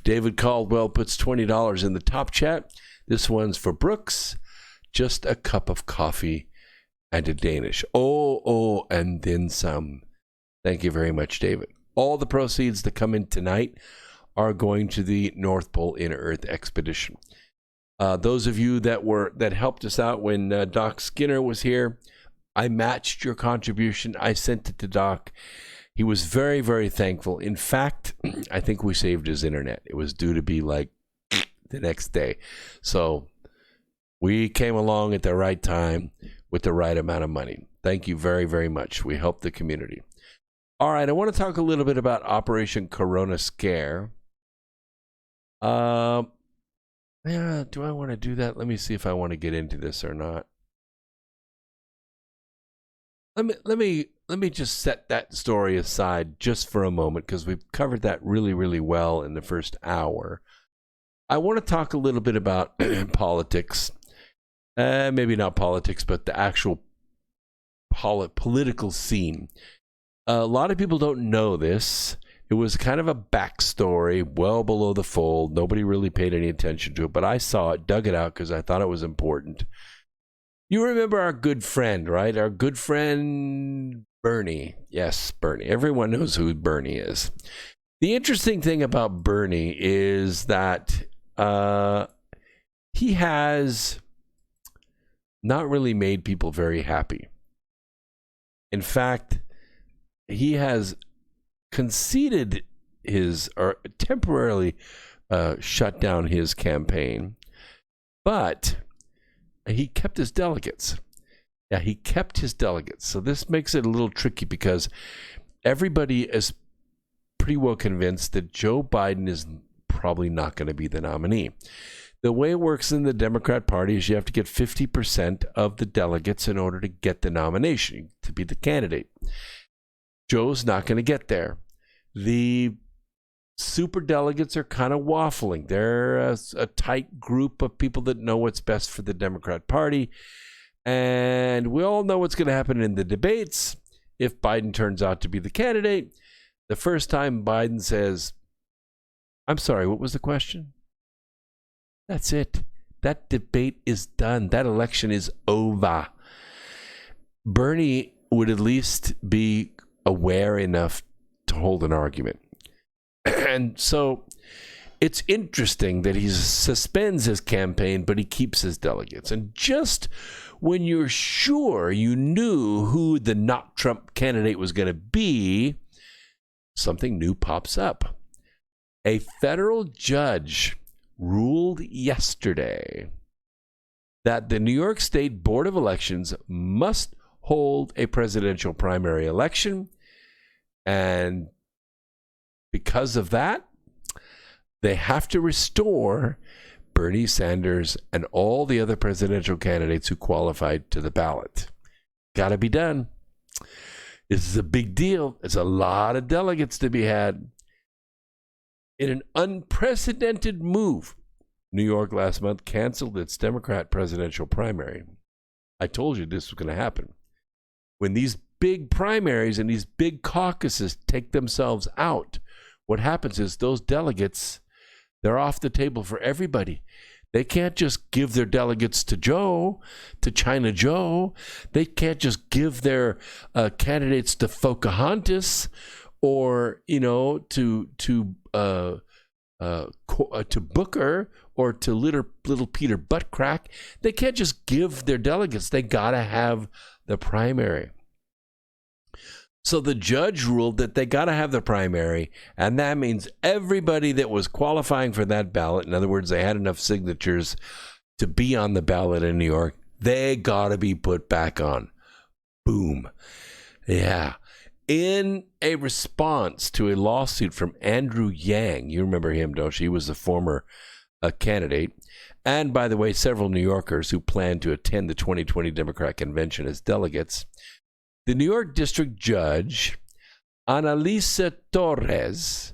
David Caldwell puts $20 in the top chat. This one's for Brooks. Just a cup of coffee and a Danish. Oh, and then some. Thank you very much, David. All the proceeds that come in tonight are going to the North Pole Inner Earth expedition. Those of you that helped us out when Doc Skinner was here, I matched your contribution. I sent it to Doc. He was very, very thankful. In fact, I think we saved his internet. It was due to be like the next day. So we came along at the right time with the right amount of money. Thank you very, very much. We helped the community. All right, I want to talk a little bit about Operation Corona Scare. Yeah, do I want to do that? Let me see if I want to get into this or not. Let me just set that story aside just for a moment, because we've covered that really, really well in the first hour. I want to talk a little bit about politics. Maybe not politics, but the actual political scene. A lot of people don't know this. It was kind of a backstory, well below the fold. Nobody really paid any attention to it, but I saw it, dug it out because I thought it was important. You remember our good friend, right? Our good friend Bernie. Yes, Bernie. Everyone knows who Bernie is. The interesting thing about Bernie is that he has not really made people very happy. In fact, he has conceded or temporarily shut down his campaign, but he kept his delegates. Yeah, he kept his delegates. So this makes it a little tricky because everybody is pretty well convinced that Joe Biden is probably not going to be the nominee. The way it works in the Democrat Party is you have to get 50% of the delegates in order to get the nomination, to be the candidate. Joe's not going to get there. The super delegates are kind of waffling. They're a tight group of people that know what's best for the Democrat Party. And we all know what's going to happen in the debates if Biden turns out to be the candidate. The first time Biden says, I'm sorry, what was the question? That's it. That debate is done. That election is over. Bernie would at least be aware enough to hold an argument. And so it's interesting that he suspends his campaign, but he keeps his delegates. And just when you're sure you knew who the not Trump candidate was going to be, something new pops up. A federal judge ruled yesterday that the New York State Board of Elections must hold a presidential primary election. And because of that, they have to restore Bernie Sanders and all the other presidential candidates who qualified to the ballot. Got to be done. This is a big deal. It's a lot of delegates to be had. In an unprecedented move, New York last month canceled its Democrat presidential primary. I told you this was going to happen. When these big primaries and these big caucuses take themselves out, what happens is those delegates, they're off the table for everybody. They can't just give their delegates to Joe, to China Joe. They can't just give their candidates to Pocahontas or, to Booker or to little Peter Buttcrack. They can't just give their delegates. They got to have the primary. So the judge ruled that they got to have the primary, and that means everybody that was qualifying for that ballot, in other words, they had enough signatures to be on the ballot in New York, they got to be put back on. Boom. Yeah. In a response to a lawsuit from Andrew Yang, you remember him, don't you? He was the former candidate. And by the way, several New Yorkers who plan to attend the 2020 Democrat Convention as delegates. The New York District Judge, Analisa Torres,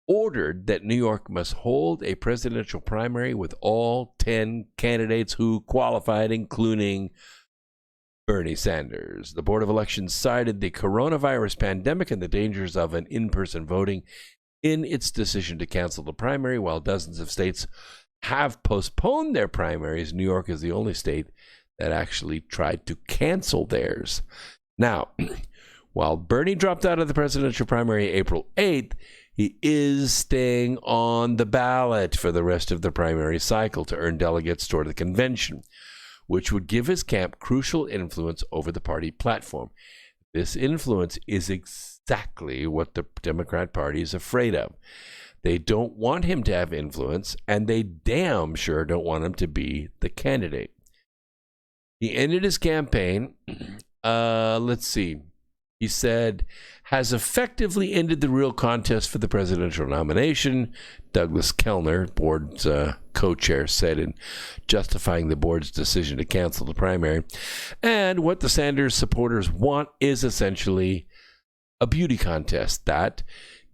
ordered that New York must hold a presidential primary with all 10 candidates who qualified, including Bernie Sanders. The Board of Elections cited the coronavirus pandemic and the dangers of an in-person voting in its decision to cancel the primary. While dozens of states have postponed their primaries, New York is the only state that actually tried to cancel theirs. Now, while Bernie dropped out of the presidential primary April 8th, He is staying on the ballot for the rest of the primary cycle to earn delegates toward the convention, which would give his camp crucial influence over the party platform. This influence is exactly what the Democrat Party is afraid of. They don't want him to have influence, and they damn sure don't want him to be the candidate. He ended his campaign, let's see, he said, has effectively ended the real contest for the presidential nomination, Douglas Kellner, board's co-chair, said in justifying the board's decision to cancel the primary. And what the Sanders supporters want is essentially a beauty contest that,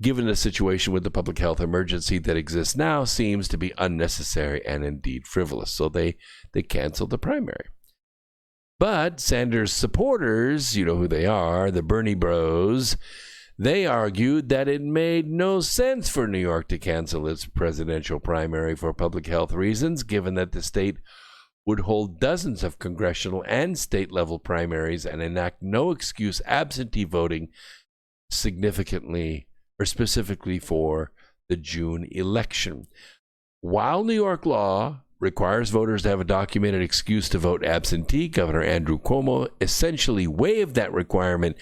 given the situation with the public health emergency that exists now, seems to be unnecessary and indeed frivolous. So they canceled the primary. But Sanders supporters, you know who they are, the Bernie bros, they argued that it made no sense for New York to cancel its presidential primary for public health reasons, given that the state would hold dozens of congressional and state-level primaries and enact no excuse absentee voting significantly or specifically for the June election. While New York law requires voters to have a documented excuse to vote absentee, Governor Andrew Cuomo essentially waived that requirement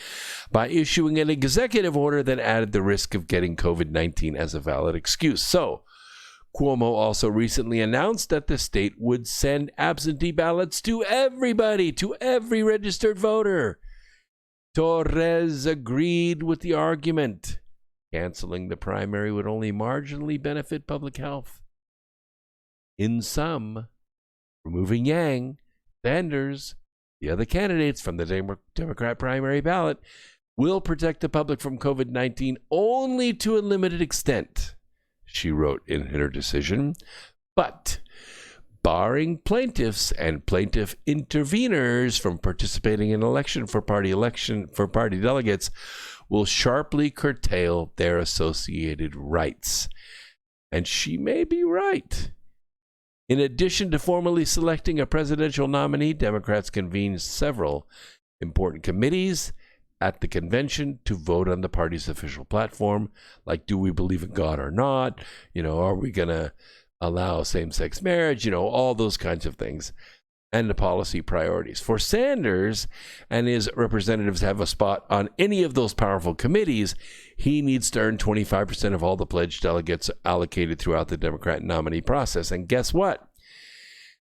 by issuing an executive order that added the risk of getting COVID-19 as a valid excuse. So, Cuomo also recently announced that the state would send absentee ballots to everybody, to every registered voter. Torres agreed with the argument. Canceling the primary would only marginally benefit public health. In sum, removing Yang, Sanders, the other candidates from the Democrat primary ballot will protect the public from COVID-19 only to a limited extent, she wrote in her decision. But barring plaintiffs and plaintiff interveners from participating in election for party delegates will sharply curtail their associated rights. And she may be right. In addition to formally selecting a presidential nominee, Democrats convened several important committees at the convention to vote on the party's official platform, like, do we believe in God or not? Are we going to allow same-sex marriage? All those kinds of things, and the policy priorities. For Sanders and his representatives to have a spot on any of those powerful committees, he needs to earn 25% of all the pledged delegates allocated throughout the Democrat nominee process. And guess what?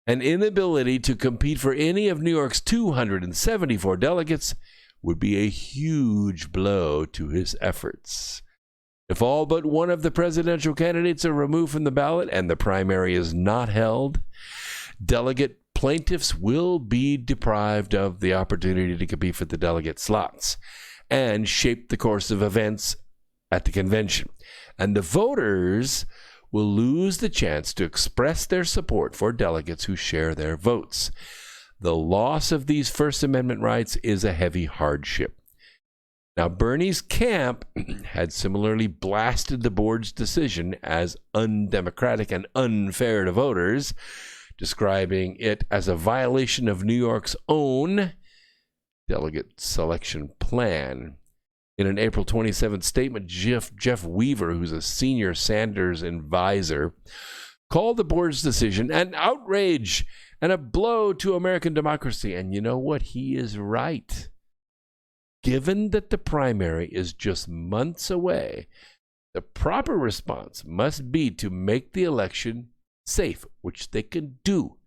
An inability to compete for any of New York's 274 delegates would be a huge blow to his efforts. If all but one of the presidential candidates are removed from the ballot and the primary is not held, delegate plaintiffs will be deprived of the opportunity to compete for the delegate slots and shape the course of events at the convention. And the voters will lose the chance to express their support for delegates who share their votes. The loss of these First Amendment rights is a heavy hardship. Now, Bernie's camp had similarly blasted the board's decision as undemocratic and unfair to voters, describing it as a violation of New York's own delegate selection plan. In an April 27th statement, Jeff Weaver, who's a senior Sanders advisor, called the board's decision an outrage and a blow to American democracy. And you know what? He is right. Given that the primary is just months away, the proper response must be to make the election safe, which they can do.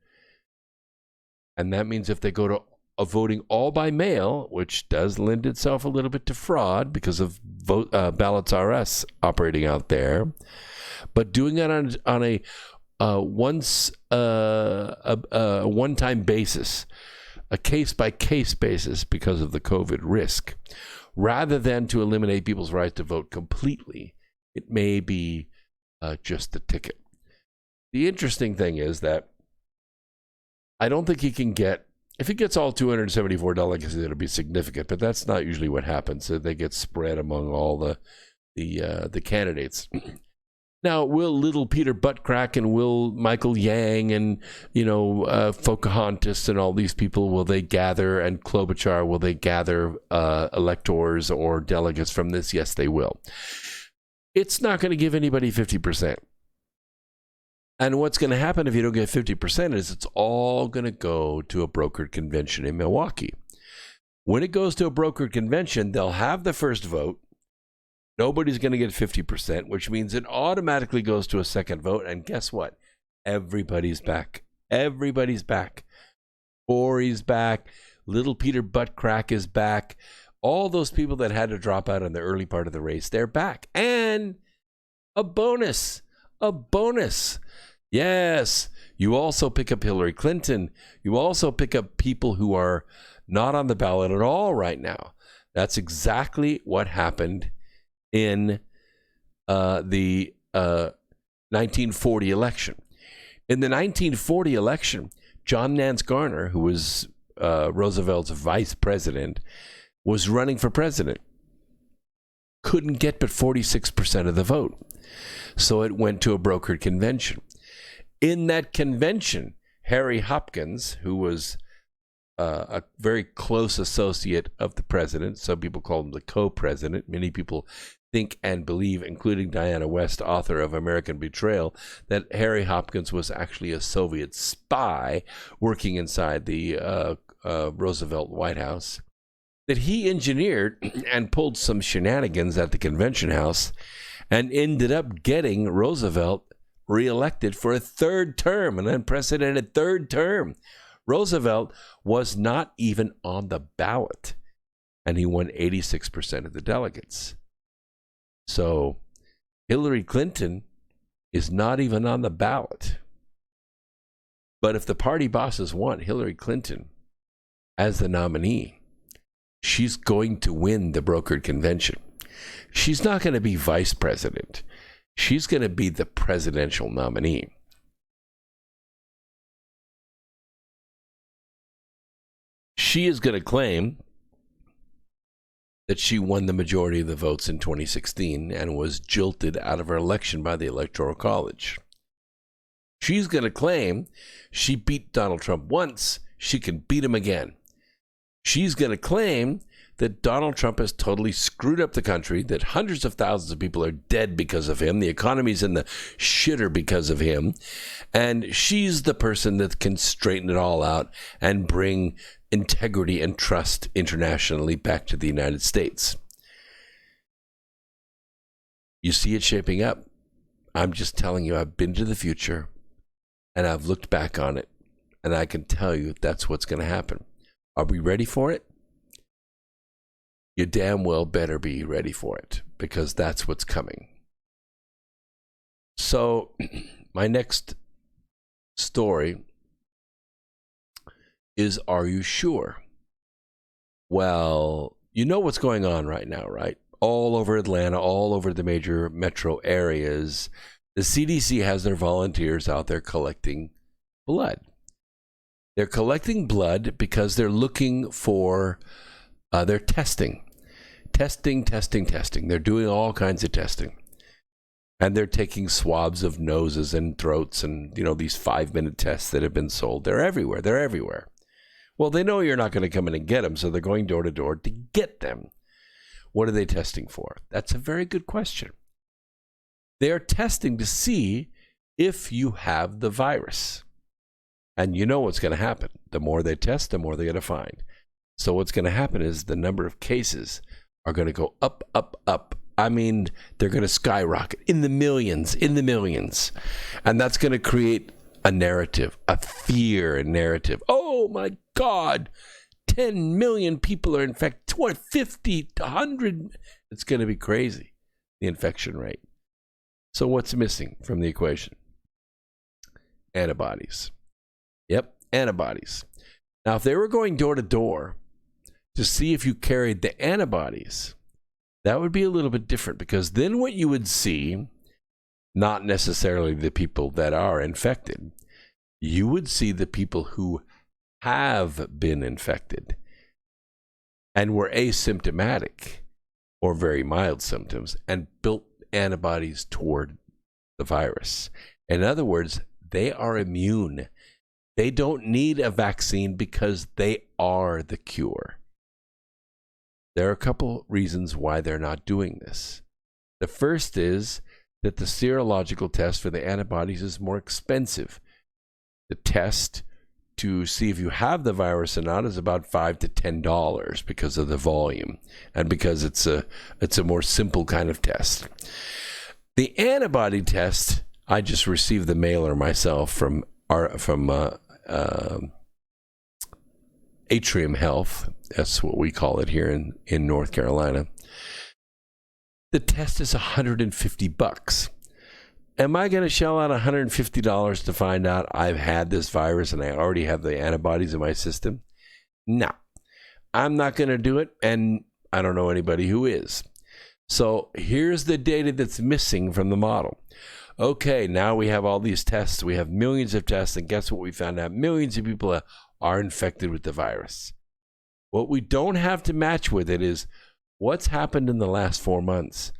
And that means if they go to voting all by mail, which does lend itself a little bit to fraud because of Ballots RS operating out there, but doing it on a one-time basis, a case-by-case basis because of the COVID risk, rather than to eliminate people's right to vote completely, it may be just the ticket. The interesting thing is that I don't think he can get, if he gets all 274 delegates, it'll be significant, but that's not usually what happens. So they get spread among all the candidates. Now, will little Peter Buttcrack and will Michael Yang and, Pocahontas and all these people, will they gather, and Klobuchar, will they gather electors or delegates from this? Yes, they will. it's not going to give anybody 50%. And what's going to happen if you don't get 50% is it's all going to go to a brokered convention in Milwaukee. When it goes to a brokered convention, they'll have the first vote. Nobody's going to get 50%, which means it automatically goes to a second vote. And guess what? Everybody's back. Everybody's back. Corey's back. Little Peter Buttcrack is back. All those people that had to drop out in the early part of the race, they're back. And a bonus. Yes, you also pick up Hillary Clinton. You also pick up people who are not on the ballot at all right now. That's exactly what happened in the 1940 election. In the 1940 election, John Nance Garner, who was Roosevelt's vice president, was running for president. Couldn't get but 46% of the vote. So it went to a brokered convention. In that convention, Harry Hopkins, who was a very close associate of the president, some people call him the co-president. Many people think and believe, including Diana West, author of American Betrayal, that Harry Hopkins was actually a Soviet spy working inside the Roosevelt White House, that he engineered and pulled some shenanigans at the convention house and ended up getting Roosevelt reelected for a third term, an unprecedented third term. Roosevelt was not even on the ballot, and he won 86% of the delegates. So Hillary Clinton is not even on the ballot. But if the party bosses want Hillary Clinton as the nominee, she's going to win the brokered convention. She's not going to be vice president. She's going to be the presidential nominee. She is going to claim that she won the majority of the votes in 2016 and was jilted out of her election by the Electoral College. She's going to claim she beat Donald Trump once, she can beat him again. She's going to claim that Donald Trump has totally screwed up the country, that hundreds of thousands of people are dead because of him, the economy's in the shitter because of him, and she's the person that can straighten it all out and bring integrity and trust internationally back to the United States. You see it shaping up. I'm just telling you, I've been to the future and I've looked back on it, and I can tell you that's what's going to happen. Are we ready for it? You damn well better be ready for it, because that's what's coming. So my next story is, are you sure? Well, you know what's going on right now, right? All over Atlanta, all over the major metro areas, the CDC has their volunteers out there collecting blood. They're collecting blood because they're looking for, they're testing. Testing. They're doing all kinds of testing. And they're taking swabs of noses and throats and, these 5-minute tests that have been sold. They're everywhere. Well, they know you're not going to come in and get them, so they're going door to door to get them. What are they testing for? That's a very good question. They're testing to see if you have the virus. And you know what's going to happen. The more they test, the more they're going to find. So what's going to happen is the number of cases are going to go up. I mean, they're going to skyrocket in the millions. And that's going to create a narrative, a fear narrative. Oh my God, 10 million people are infected, 50, 100. It's going to be crazy, the infection rate. So what's missing from the equation? Antibodies. Yep, antibodies. Now, if they were going door to door to see if you carried the antibodies, that would be a little bit different, because then what you would see, not necessarily the people that are infected, you would see the people who have been infected and were asymptomatic or very mild symptoms and built antibodies toward the virus. In other words, they are immune. They don't need a vaccine because they are the cure. There are a couple reasons why they're not doing this. The first is that the serological test for the antibodies is more expensive. The test to see if you have the virus or not is about $5 to $10 because of the volume and because it's a more simple kind of test. The antibody test, I just received the mailer myself from Atrium Health. That's what we call it here in North Carolina. The test is $150. Am I going to shell out $150 to find out I've had this virus and I already have the antibodies in my system? No, I'm not going to do it, and I don't know anybody who is. So here's the data that's missing from the model. Okay, now we have all these tests. We have millions of tests, and guess what we found out? Millions of people are infected with the virus. What we don't have to match with it is what's happened in the last 4 months.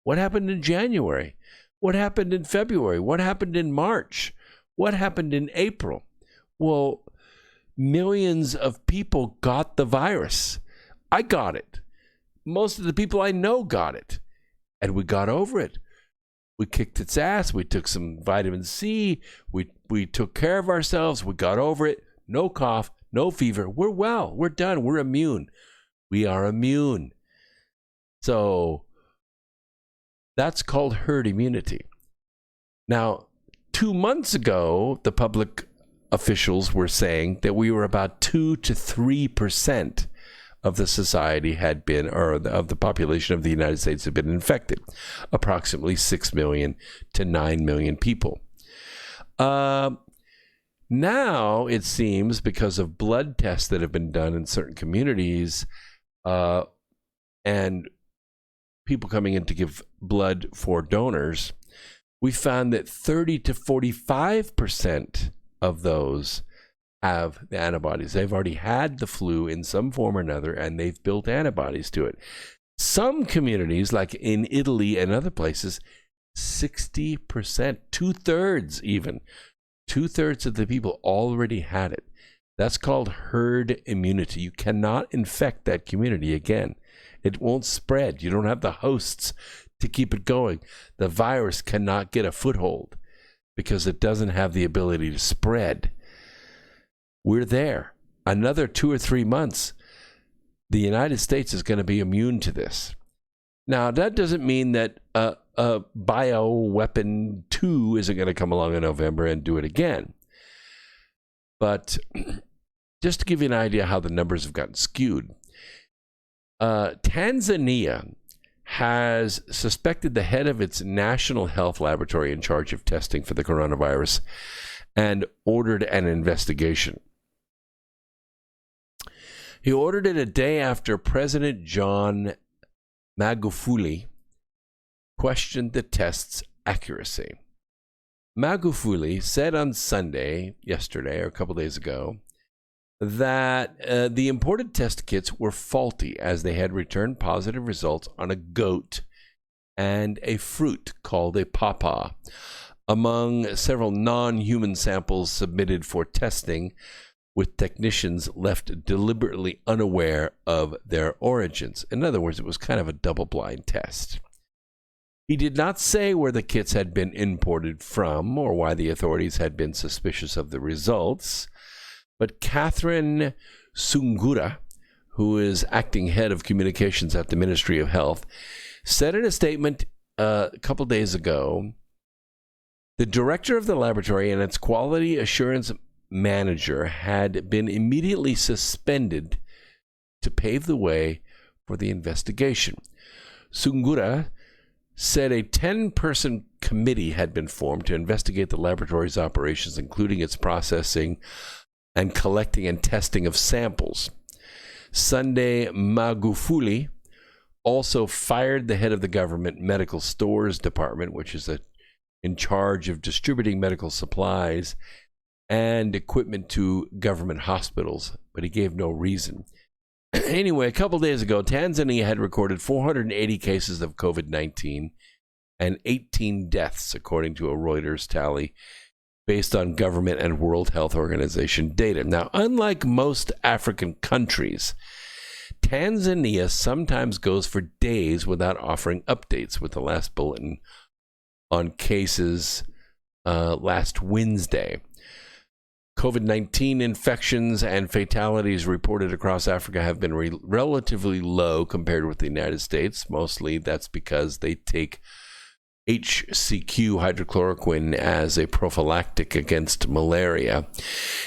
What happened in January? What happened in February? What happened in March? What happened in April? Well, millions of people got the virus. I got it. Most of the people I know got it. And we got over it. We kicked its ass. We took some vitamin C. We took care of ourselves. We got over it. No cough, no fever. We're well. We're done. We're immune. We are immune. So that's called herd immunity. Now, 2 months ago, the public officials were saying that we were about 2 to 3% of the society had been, or of the population of the United States had been infected. Approximately 6 million to 9 million people. Now, it seems, because of blood tests that have been done in certain communities, and people coming in to give blood for donors, we found that 30 to 45% of those have the antibodies. They've already had the flu in some form or another, and they've built antibodies to it. Some communities, like in Italy and other places, 60%, two-thirds even. Two-thirds of the people already had it. That's called herd immunity. You cannot infect that community again. It won't spread. You don't have the hosts to keep it going. The virus cannot get a foothold because it doesn't have the ability to spread. We're there. Another 2 or 3 months, the United States is going to be immune to this. Now, that doesn't mean that bioweapon 2 isn't going to come along in November and do it again. But just to give you an idea how the numbers have gotten skewed, Tanzania has suspected the head of its national health laboratory in charge of testing for the coronavirus and ordered an investigation. He ordered it a day after President John Magufuli questioned the test's accuracy. Magufuli said on Sunday, yesterday, or a couple days ago, that the imported test kits were faulty as they had returned positive results on a goat and a fruit called a pawpaw, among several non-human samples submitted for testing, with technicians left deliberately unaware of their origins. In other words, it was kind of a double-blind test. He did not say where the kits had been imported from or why the authorities had been suspicious of the results. But Catherine Sungura, who is acting head of communications at the Ministry of Health, said in a statement a couple days ago, the director of the laboratory and its quality assurance manager had been immediately suspended to pave the way for the investigation. Sungura said a 10-person committee had been formed to investigate the laboratory's operations, including its processing and collecting and testing of samples. Sunday, Magufuli also fired the head of the government medical stores department, which is in charge of distributing medical supplies and equipment to government hospitals, but he gave no reason. Anyway, a couple days ago, Tanzania had recorded 480 cases of COVID-19 and 18 deaths, according to a Reuters tally, based on government and World Health Organization data. Now, unlike most African countries, Tanzania sometimes goes for days without offering updates, with the last bulletin on cases last Wednesday. COVID-19 infections and fatalities reported across Africa have been relatively low compared with the United States. Mostly that's because they take HCQ, hydrochloroquine, as a prophylactic against malaria.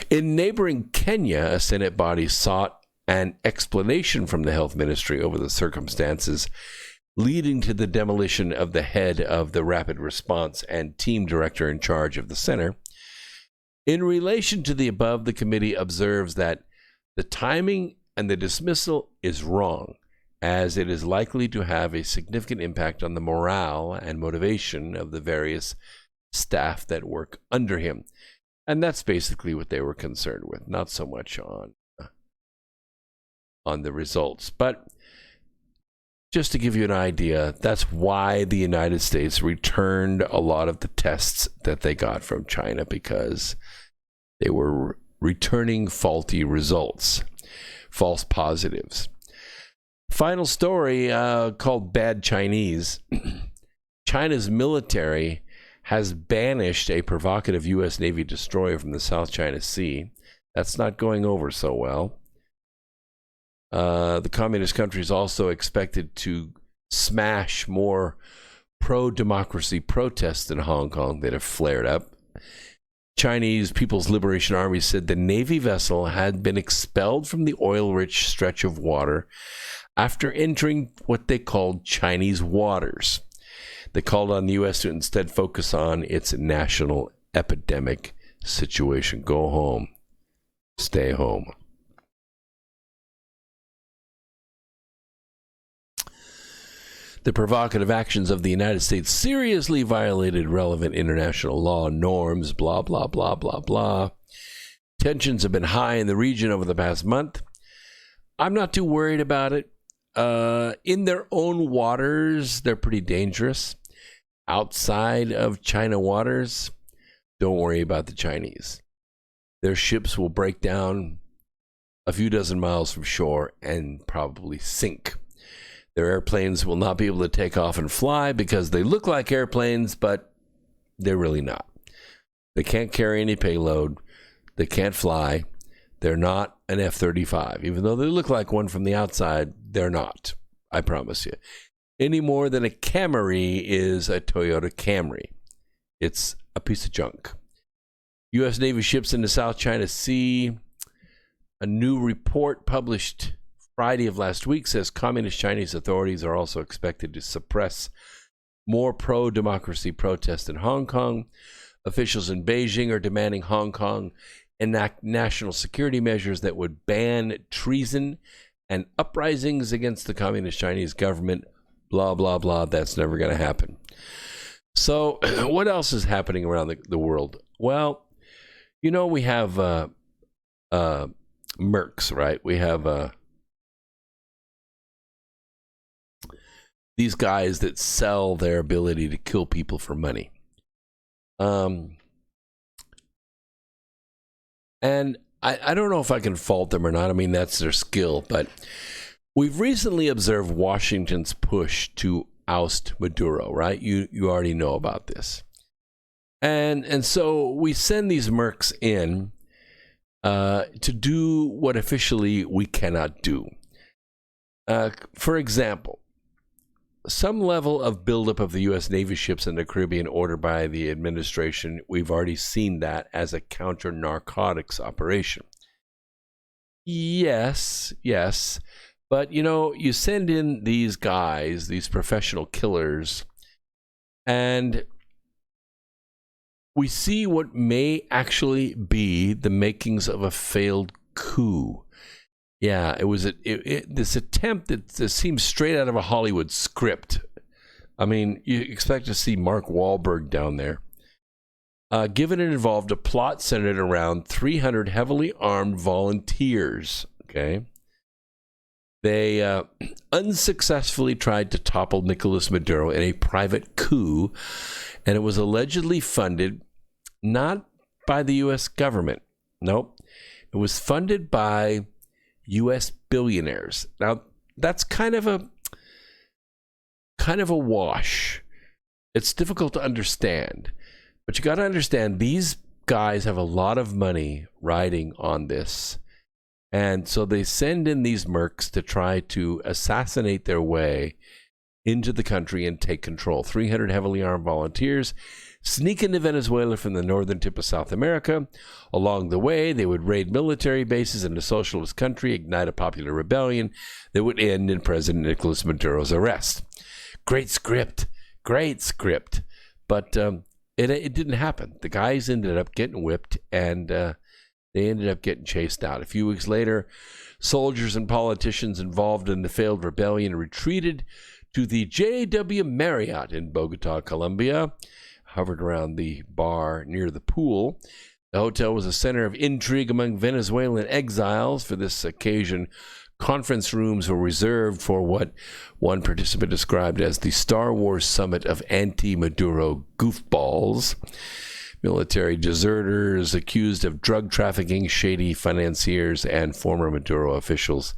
In neighboring Kenya, a Senate body sought an explanation from the health ministry over the circumstances leading to the demolition of the head of the rapid response and team director in charge of the center. In relation to the above, the committee observes that the timing and the dismissal is wrong, as it is likely to have a significant impact on the morale and motivation of the various staff that work under him. And that's basically what they were concerned with, not so much on the results. But just to give you an idea, that's why the United States returned a lot of the tests that they got from China, because they were returning faulty results, false positives. Final story called Bad Chinese. China's military has banished a provocative U.S. Navy destroyer from the South China Sea. That's not going over so well. The communist country is also expected to smash more pro-democracy protests in Hong Kong that have flared up. Chinese People's Liberation Army said the Navy vessel had been expelled from the oil-rich stretch of water after entering what they called Chinese waters. They called on the U.S. to instead focus on its national epidemic situation. Go home. Stay home. The provocative actions of the United States seriously violated relevant international law norms, blah, blah, blah, blah, blah. Tensions have been high in the region over the past month. I'm not too worried about it. In their own waters, they're pretty dangerous. Outside of China waters, don't worry about the Chinese. Their ships will break down a few dozen miles from shore and probably sink. Their airplanes will not be able to take off and fly because they look like airplanes, but they're really not. They can't carry any payload. They can't fly. They're not an F-35. Even though they look like one from the outside, they're not. I promise you. Any more than a Camry is a Toyota Camry. It's a piece of junk. U.S. Navy ships in the South China Sea. A new report published Friday of last week says communist Chinese authorities are also expected to suppress more pro-democracy protests in Hong Kong. Officials in Beijing are demanding Hong Kong enact national security measures that would ban treason and uprisings against the communist Chinese government. Blah, blah, blah. That's never going to happen. So what else is happening around the world? Well, you know, we have mercs, right? We have these guys that sell their ability to kill people for money. And I don't know if I can fault them or not. I mean, that's their skill. But we've recently observed Washington's push to oust Maduro, right? You already know about this. And so we send these mercs in to do what officially we cannot do. For example, some level of buildup of the U.S. Navy ships in the Caribbean ordered by the administration, we've already seen that as a counter-narcotics operation. Yes. But, you know, you send in these guys, these professional killers, and we see what may actually be the makings of a failed coup. Yeah, it was this attempt that seems straight out of a Hollywood script. I mean, you expect to see Mark Wahlberg down there. Given it involved a plot centered around 300 heavily armed volunteers. Okay, they unsuccessfully tried to topple Nicolas Maduro in a private coup, and it was allegedly funded not by the U.S. government. Nope, it was funded by U.S. billionaires. Now, that's kind of a wash. It's difficult to understand, but you got to understand these guys have a lot of money riding on this. And so they send in these mercs to try to assassinate their way into the country and take control. 300 heavily armed volunteers sneak into Venezuela from the northern tip of South America. Along the way, they would raid military bases in the socialist country, ignite a popular rebellion that would end in President Nicolas Maduro's arrest. Great script. But it didn't happen. The guys ended up getting whipped, and they ended up getting chased out. A few weeks later, soldiers and politicians involved in the failed rebellion retreated to the J.W. Marriott in Bogota, Colombia, hovered around the bar near the pool. The hotel was a center of intrigue among Venezuelan exiles. For this occasion, conference rooms were reserved for what one participant described as the Star Wars summit of anti-Maduro goofballs. Military deserters accused of drug trafficking, shady financiers, and former Maduro officials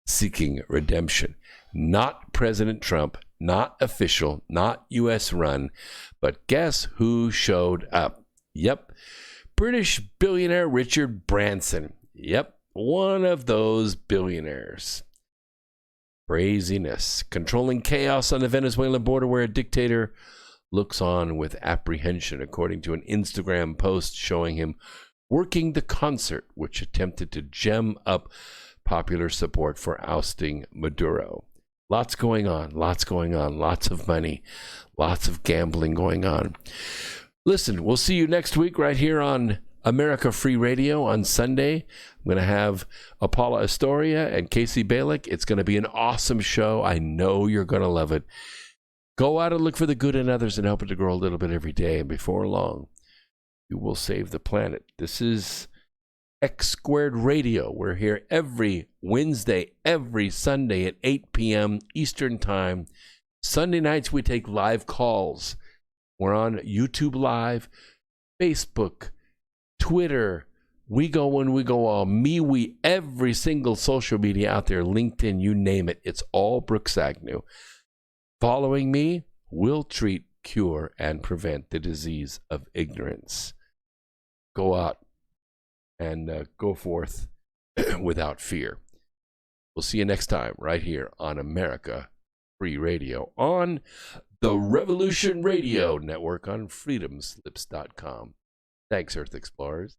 seeking redemption. Not President Trump, not official, not U.S. run, but guess who showed up? Yep, British billionaire Richard Branson. Yep, one of those billionaires. Craziness. Controlling chaos on the Venezuelan border where a dictator looks on with apprehension, according to an Instagram post showing him working the concert, which attempted to gem up popular support for ousting Maduro. Lots going on, lots of money, lots of gambling going on. Listen, we'll see you next week right here on America Free Radio on Sunday. I'm going to have Paula Astoria and Casey Balick. It's going to be an awesome show. I know you're going to love it. Go out and look for the good in others and help it to grow a little bit every day. And before long, you will save the planet. This is X Squared Radio. We're here every Wednesday, every Sunday at 8 p.m. Eastern Time. Sunday nights, we take live calls. We're on YouTube Live, Facebook, Twitter. We go when we go all. MeWe, every single social media out there, LinkedIn, you name it. It's all Brooks Agnew. Following me will treat, cure, and prevent the disease of ignorance. Go out and go forth without fear. We'll see you next time right here on America Free Radio on the Revolution Radio Network on freedomslips.com. Thanks, Earth Explorers.